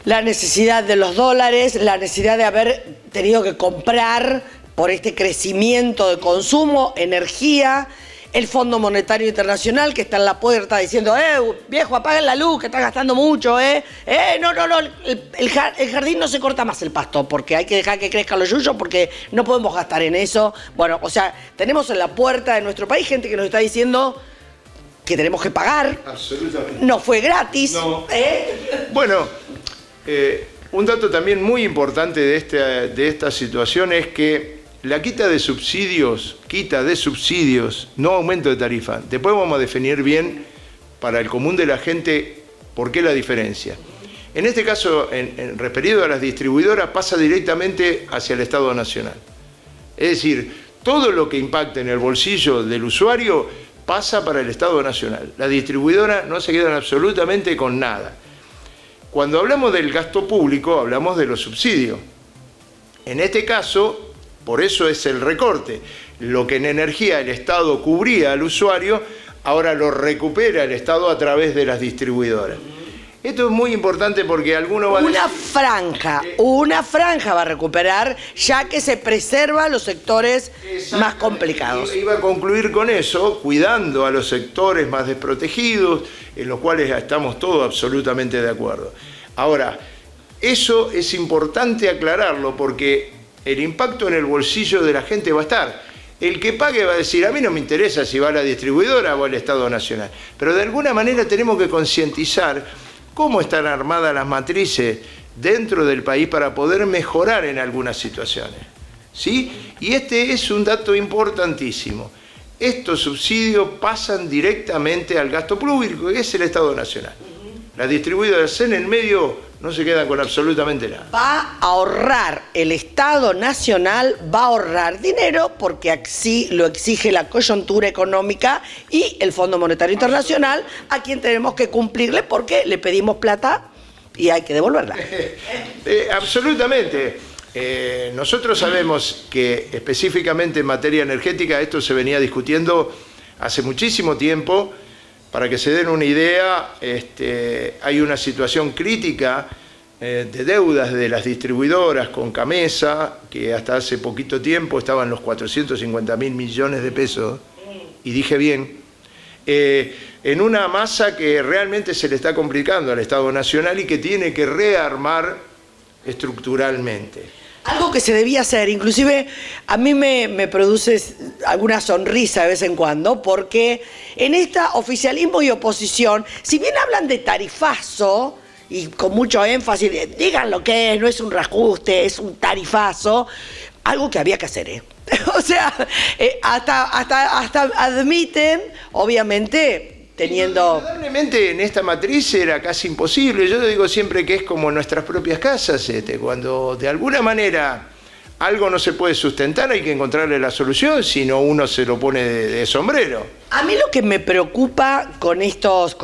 La necesidad de los dólares, la necesidad de haber tenido que comprar por este crecimiento de consumo, energía, el Fondo Monetario Internacional que está en la puerta diciendo, viejo, apaguen la luz, que está gastando mucho, no, el jardín no se corta más el pasto, porque hay que dejar que crezcan los yuyos, porque no podemos gastar en eso. Bueno, o sea, tenemos en la puerta de nuestro país gente que nos está diciendo que tenemos que pagar. Absolutamente. No fue gratis. No. Bueno, un dato también muy importante de esta situación es que la quita de subsidios, no aumento de tarifa. Después vamos a definir bien para el común de la gente por qué la diferencia. En este caso, referido a las distribuidoras, pasa directamente hacia el Estado Nacional. Es decir, todo lo que impacte en el bolsillo del usuario pasa para el Estado Nacional. Las distribuidoras no se quedan absolutamente con nada. Cuando hablamos del gasto público, hablamos de los subsidios. En este caso, por eso es el recorte. Lo que en energía el Estado cubría al usuario, ahora lo recupera el Estado a través de las distribuidoras. Esto es muy importante porque alguno va a decir... Una franja va a recuperar, ya que se preservan los sectores más complicados. Iba a concluir con eso, cuidando a los sectores más desprotegidos, en los cuales estamos todos absolutamente de acuerdo. Ahora, eso es importante aclararlo porque el impacto en el bolsillo de la gente va a estar. El que pague va a decir, a mí no me interesa si va a la distribuidora o al Estado Nacional. Pero de alguna manera tenemos que concientizar cómo están armadas las matrices dentro del país para poder mejorar en algunas situaciones. ¿Sí? Y este es un dato importantísimo. Estos subsidios pasan directamente al gasto público, que es el Estado Nacional. Las distribuidoras en el medio no se quedan con absolutamente nada. Va a ahorrar, el Estado Nacional va a ahorrar dinero porque así lo exige la coyuntura económica y el Fondo Monetario Internacional, a quien tenemos que cumplirle porque le pedimos plata y hay que devolverla. Absolutamente. Nosotros sabemos que específicamente en materia energética esto se venía discutiendo hace muchísimo tiempo. Para que se den una idea, hay una situación crítica de deudas de las distribuidoras con Camesa, que hasta hace poquito tiempo estaban los 450.000 millones de pesos, y dije bien, en una masa que realmente se le está complicando al Estado Nacional y que tiene que rearmar estructuralmente. Algo que se debía hacer, inclusive a mí me produce alguna sonrisa de vez en cuando, porque en esta oficialismo y oposición, si bien hablan de tarifazo, y con mucho énfasis, digan lo que es, no es un reajuste, es un tarifazo, algo que había que hacer, O sea, hasta admiten, obviamente, teniendo... Indudablemente en esta matriz era casi imposible. Yo digo siempre que es como nuestras propias casas. Cuando de alguna manera algo no se puede sustentar, hay que encontrarle la solución, si no uno se lo pone de sombrero. A mí lo que me preocupa con estos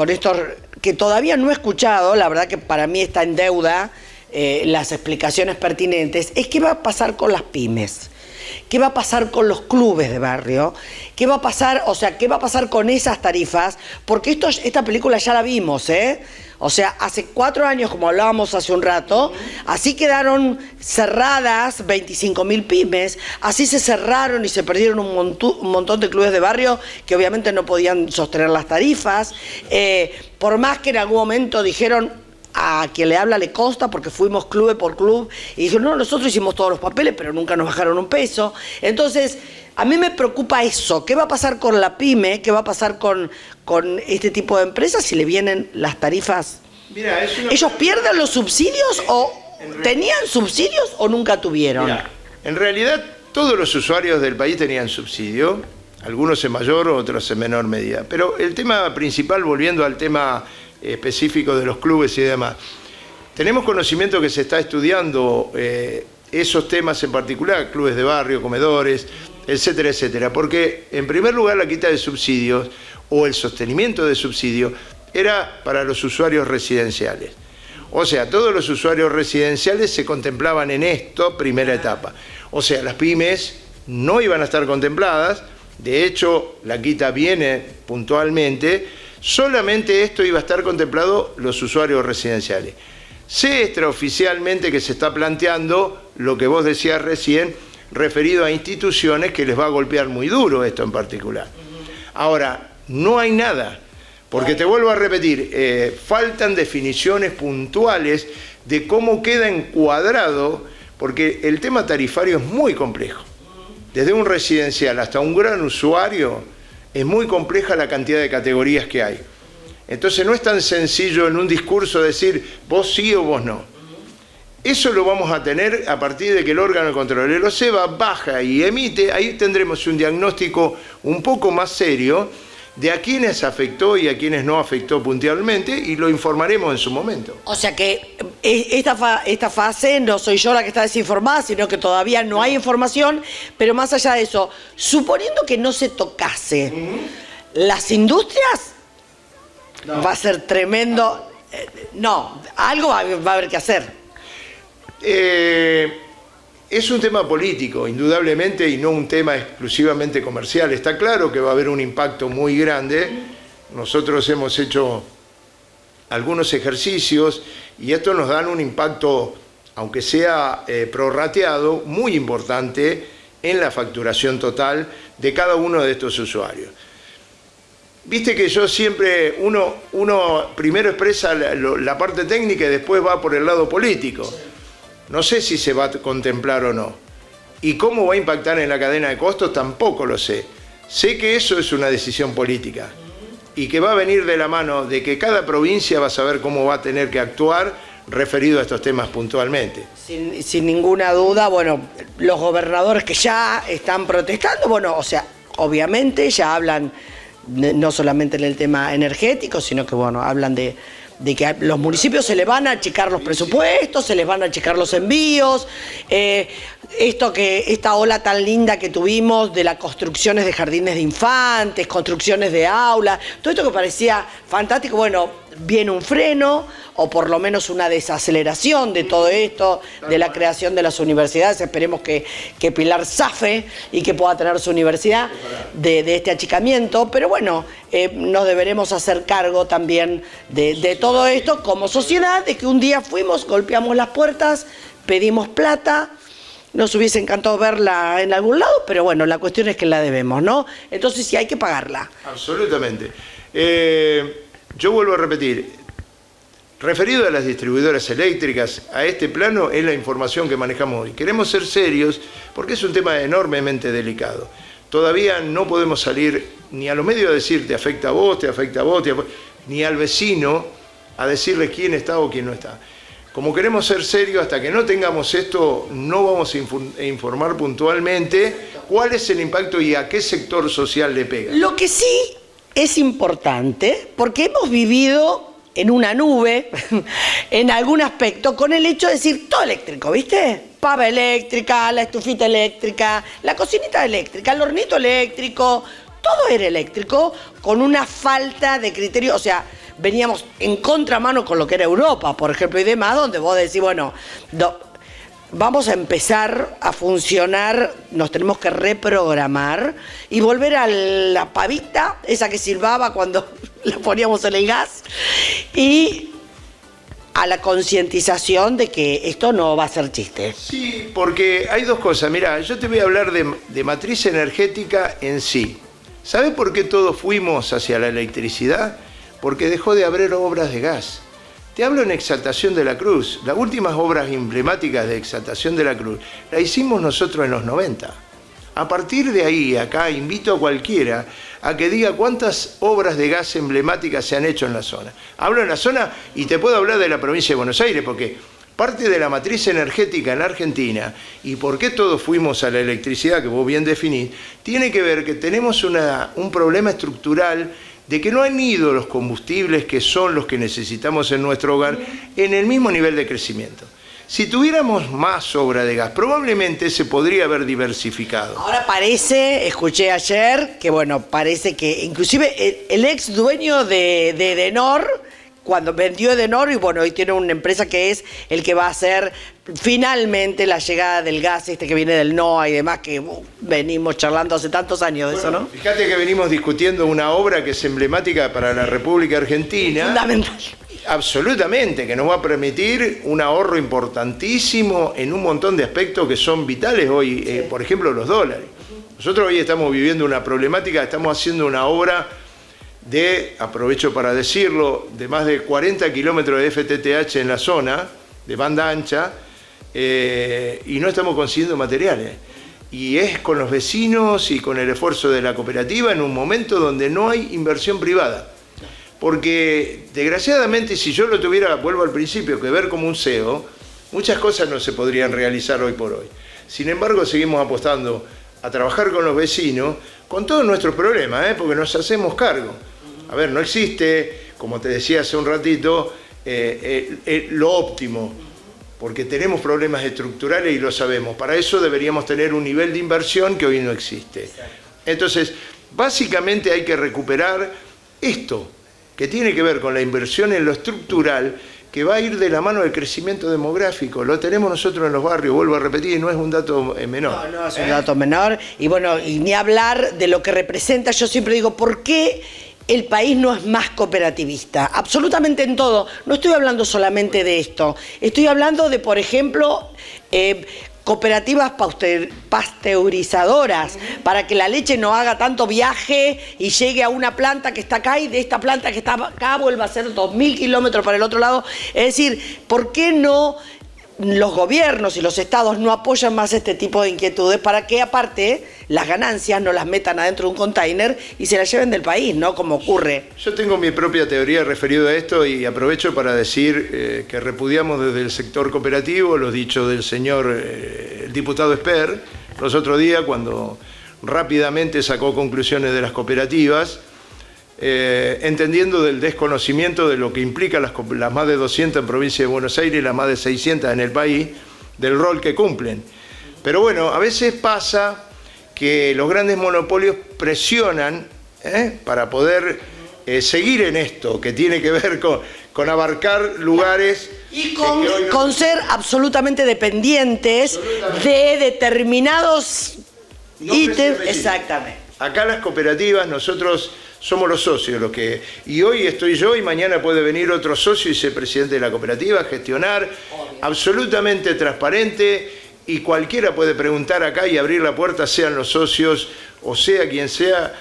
que todavía no he escuchado, la verdad que para mí está en deuda las explicaciones pertinentes, es qué va a pasar con las pymes. ¿Qué va a pasar con los clubes de barrio? ¿Qué va a pasar, qué va a pasar con esas tarifas? Porque esta película ya la vimos, O sea, hace 4 años, como hablábamos hace un rato, así quedaron cerradas 25.000 pymes, así se cerraron y se perdieron un montón de clubes de barrio que obviamente no podían sostener las tarifas. Por más que en algún momento dijeron, a quien le habla le consta porque fuimos club por club y dijeron, no, nosotros hicimos todos los papeles pero nunca nos bajaron un peso. Entonces, a mí me preocupa eso. ¿Qué va a pasar con la pyme? ¿Qué va a pasar con este tipo de empresas si le vienen las tarifas? Mirá, ¿Ellos pierden los subsidios o tenían subsidios o nunca tuvieron? Mirá, en realidad todos los usuarios del país tenían subsidio. algunos en mayor, otros en menor medida. Pero el tema principal, volviendo al tema específico de los clubes y demás, tenemos conocimiento que se está estudiando esos temas en particular, clubes de barrio, comedores, etcétera, etcétera, porque en primer lugar la quita de subsidios o el sostenimiento de subsidios era para los usuarios residenciales. O sea, todos los usuarios residenciales se contemplaban en esto, primera etapa. O sea, las pymes no iban a estar contempladas, de hecho la quita viene puntualmente, solamente esto iba a estar contemplado los usuarios residenciales. Sé extraoficialmente que se está planteando lo que vos decías recién, referido a instituciones que les va a golpear muy duro esto en particular. Ahora, no hay nada, porque te vuelvo a repetir, faltan definiciones puntuales de cómo queda encuadrado, porque el tema tarifario es muy complejo. Desde un residencial hasta un gran usuario, es muy compleja la cantidad de categorías que hay. Entonces no es tan sencillo en un discurso decir vos sí o vos no. Eso lo vamos a tener a partir de que el órgano controlero SEBA baja y emite, ahí tendremos un diagnóstico un poco más serio de a quienes afectó y a quienes no afectó puntualmente, y lo informaremos en su momento. O sea que esta fase no soy yo la que está desinformada, sino que todavía no hay información, pero más allá de eso, suponiendo que no se tocase, las industrias va a ser tremendo. No, algo va a haber que hacer. Es un tema político, indudablemente, y no un tema exclusivamente comercial. Está claro que va a haber un impacto muy grande. Nosotros hemos hecho algunos ejercicios y esto nos dan un impacto, aunque sea prorrateado, muy importante en la facturación total de cada uno de estos usuarios. Viste que yo siempre, uno primero expresa la parte técnica y después va por el lado político. No sé si se va a contemplar o no. Y cómo va a impactar en la cadena de costos tampoco lo sé. Sé que eso es una decisión política y que va a venir de la mano de que cada provincia va a saber cómo va a tener que actuar referido a estos temas puntualmente. Sin ninguna duda, bueno, los gobernadores que ya están protestando, bueno, o sea, obviamente ya hablan no solamente en el tema energético, sino que, bueno, hablan de que a los municipios se les van a achicar los presupuestos, se les van a achicar los envíos, esta ola tan linda que tuvimos de las construcciones de jardines de infantes, construcciones de aulas, todo esto que parecía fantástico, bueno, viene un freno o por lo menos una desaceleración de todo esto, de la creación de las universidades. Esperemos que Pilar zafe y que pueda tener su universidad de este achicamiento, pero bueno, nos deberemos hacer cargo también de todo esto como sociedad, de que un día fuimos, golpeamos las puertas, pedimos plata. Nos hubiese encantado verla en algún lado, pero bueno, la cuestión es que la debemos, ¿no? Entonces sí hay que pagarla. Absolutamente. Yo vuelvo a repetir, referido a las distribuidoras eléctricas, a este plano es la información que manejamos hoy. Queremos ser serios porque es un tema enormemente delicado. Todavía no podemos salir ni a los medios a decir te afecta a vos, ni al vecino a decirle quién está o quién no está. Como queremos ser serios, hasta que no tengamos esto, no vamos a informar puntualmente cuál es el impacto y a qué sector social le pega. Lo que sí es importante, porque hemos vivido en una nube, en algún aspecto, con el hecho de decir todo eléctrico, ¿viste? Pava eléctrica, la estufita eléctrica, la cocinita eléctrica, el hornito eléctrico, todo era eléctrico, con una falta de criterio, o sea, veníamos en contramano con lo que era Europa, por ejemplo, y demás, donde vos decís, bueno, vamos a empezar a funcionar, nos tenemos que reprogramar y volver a la pavita, esa que silbaba cuando la poníamos en el gas, y a la concientización de que esto no va a ser chiste. Sí, porque hay dos cosas. Mirá, yo te voy a hablar de matriz energética en sí. ¿Sabés por qué todos fuimos hacia la electricidad? Porque dejó de haber obras de gas. Te hablo en Exaltación de la Cruz. Las últimas obras emblemáticas de Exaltación de la Cruz las hicimos nosotros en los 90. A partir de ahí, acá invito a cualquiera a que diga cuántas obras de gas emblemáticas se han hecho en la zona. Hablo en la zona y te puedo hablar de la provincia de Buenos Aires, porque Parte de la matriz energética en la Argentina, y por qué todos fuimos a la electricidad, que vos bien definís, tiene que ver que tenemos un problema estructural de que no han ido los combustibles que son los que necesitamos en nuestro hogar en el mismo nivel de crecimiento. Si tuviéramos más sobra de gas, probablemente se podría haber diversificado. Ahora parece, escuché ayer, que bueno, parece que inclusive el ex dueño de Edenor, cuando vendió Edenor, y bueno, hoy tiene una empresa que es el que va a hacer finalmente la llegada del gas que viene del NOA y demás, que venimos charlando hace tantos años de eso, ¿no? Fíjate que venimos discutiendo una obra que es emblemática para la República Argentina. Fundamental. Absolutamente, que nos va a permitir un ahorro importantísimo en un montón de aspectos que son vitales hoy, por ejemplo, los dólares. Nosotros hoy estamos viviendo una problemática, estamos haciendo una obra de, aprovecho para decirlo, de más de 40 kilómetros de FTTH en la zona, de banda ancha, y no estamos consiguiendo materiales. Y es con los vecinos y con el esfuerzo de la cooperativa en un momento donde no hay inversión privada. Porque, desgraciadamente, si yo lo tuviera, vuelvo al principio, que ver como un CEO, muchas cosas no se podrían realizar hoy por hoy. Sin embargo, seguimos apostando a trabajar con los vecinos, con todos nuestros problemas, porque nos hacemos cargo. A ver, no existe, como te decía hace un ratito, lo óptimo, porque tenemos problemas estructurales y lo sabemos. Para eso deberíamos tener un nivel de inversión que hoy no existe. Entonces, básicamente hay que recuperar esto, que tiene que ver con la inversión en lo estructural, que va a ir de la mano del crecimiento demográfico. Lo tenemos nosotros en los barrios, vuelvo a repetir, y no es un dato menor. No es un dato menor. Y bueno, y ni hablar de lo que representa. Yo siempre digo, ¿por qué el país no es más cooperativista? Absolutamente en todo. No estoy hablando solamente de esto. Estoy hablando de, por ejemplo, cooperativas pasteurizadoras, para que la leche no haga tanto viaje y llegue a una planta que está acá y de esta planta que está acá vuelva a ser 2000 kilómetros para el otro lado. Es decir, ¿por qué no los gobiernos y los estados no apoyan más este tipo de inquietudes para que aparte las ganancias no las metan adentro de un container y se las lleven del país, ¿no? Como ocurre. Yo tengo mi propia teoría referida a esto y aprovecho para decir que repudiamos desde el sector cooperativo los dichos del señor el diputado Esper los otros días, cuando rápidamente sacó conclusiones de las cooperativas, entendiendo del desconocimiento de lo que implica las más de 200 en provincia de Buenos Aires y las más de 600 en el país, del rol que cumplen. Pero bueno, a veces pasa que los grandes monopolios presionan para poder seguir en esto, que tiene que ver con abarcar lugares... Y con ser absolutamente dependientes de determinados ítems. Exactamente. Acá las cooperativas, nosotros somos los socios, y hoy estoy yo y mañana puede venir otro socio y ser presidente de la cooperativa, gestionar, absolutamente transparente, y cualquiera puede preguntar acá y abrir la puerta, sean los socios o sea quien sea,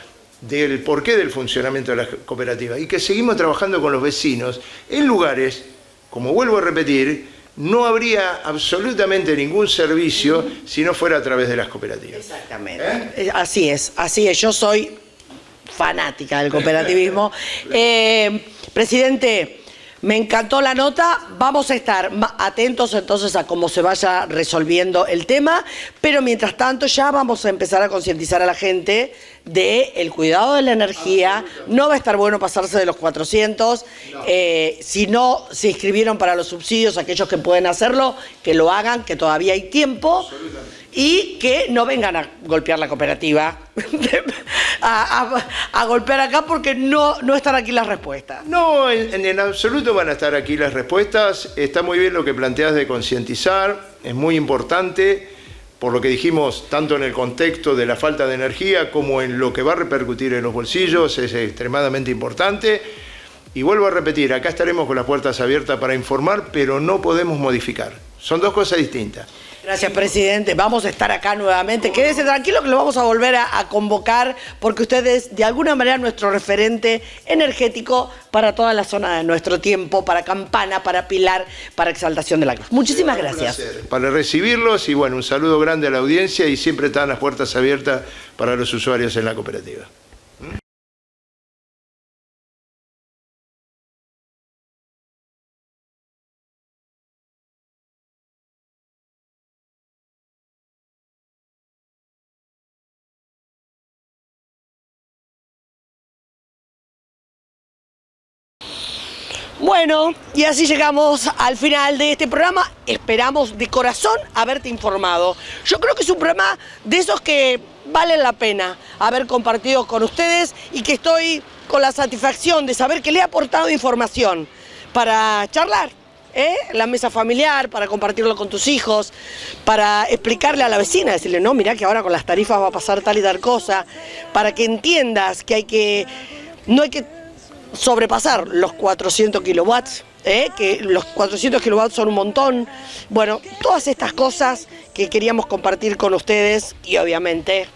del porqué del funcionamiento de la cooperativa. Y que seguimos trabajando con los vecinos en lugares, como vuelvo a repetir, no habría absolutamente ningún servicio si no fuera a través de las cooperativas. Exactamente. Así es. Yo soy fanática del cooperativismo. Presidente, me encantó la nota. Vamos a estar atentos entonces a cómo se vaya resolviendo el tema, pero mientras tanto ya vamos a empezar a concientizar a la gente del cuidado de la energía. No va a estar bueno pasarse de los 400. Si no se inscribieron para los subsidios, aquellos que pueden hacerlo, que lo hagan, que todavía hay tiempo. Y que no vengan a golpear la cooperativa, a golpear acá, porque no están aquí las respuestas. No, en absoluto van a estar aquí las respuestas. Está muy bien lo que planteas de concientizar, es muy importante, por lo que dijimos, tanto en el contexto de la falta de energía como en lo que va a repercutir en los bolsillos, es extremadamente importante. Y vuelvo a repetir, acá estaremos con las puertas abiertas para informar, pero no podemos modificar. Son dos cosas distintas. Gracias, presidente. Vamos a estar acá nuevamente. Quédese tranquilo que lo vamos a volver a convocar, porque usted es de alguna manera nuestro referente energético para toda la zona de nuestro tiempo, para Campana, para Pilar, para Exaltación de la Cruz. Muchísimas gracias. Para recibirlos y bueno, un saludo grande a la audiencia, y siempre están las puertas abiertas para los usuarios en la cooperativa. Bueno, y así llegamos al final de este programa. Esperamos de corazón haberte informado. Yo creo que es un programa de esos que vale la pena haber compartido con ustedes y que estoy con la satisfacción de saber que le he aportado información para charlar, la mesa familiar, para compartirlo con tus hijos, para explicarle a la vecina, decirle, no, mirá que ahora con las tarifas va a pasar tal y tal cosa, para que entiendas que no hay que sobrepasar los 400 kilowatts, que los 400 kilowatts son un montón. Bueno, todas estas cosas que queríamos compartir con ustedes y obviamente,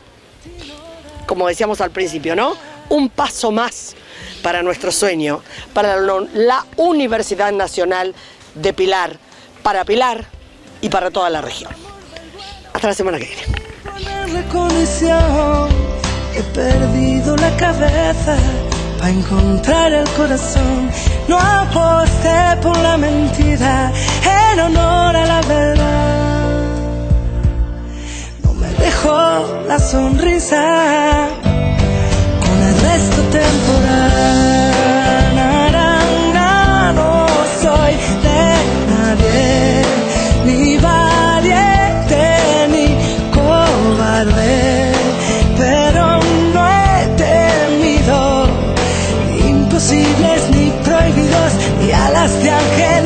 como decíamos al principio, ¿no? Un paso más para nuestro sueño, para la Universidad Nacional de Pilar, para Pilar y para toda la región. Hasta la semana que viene. He perdido la cabeza para encontrar el corazón. No aposté por la mentira en honor a la verdad. No me dejó la sonrisa con el resto temporal. No soy de nadie, ni valiente ni cobarde, pero no he temido imposibles ni prohibidos ni alas de ángel.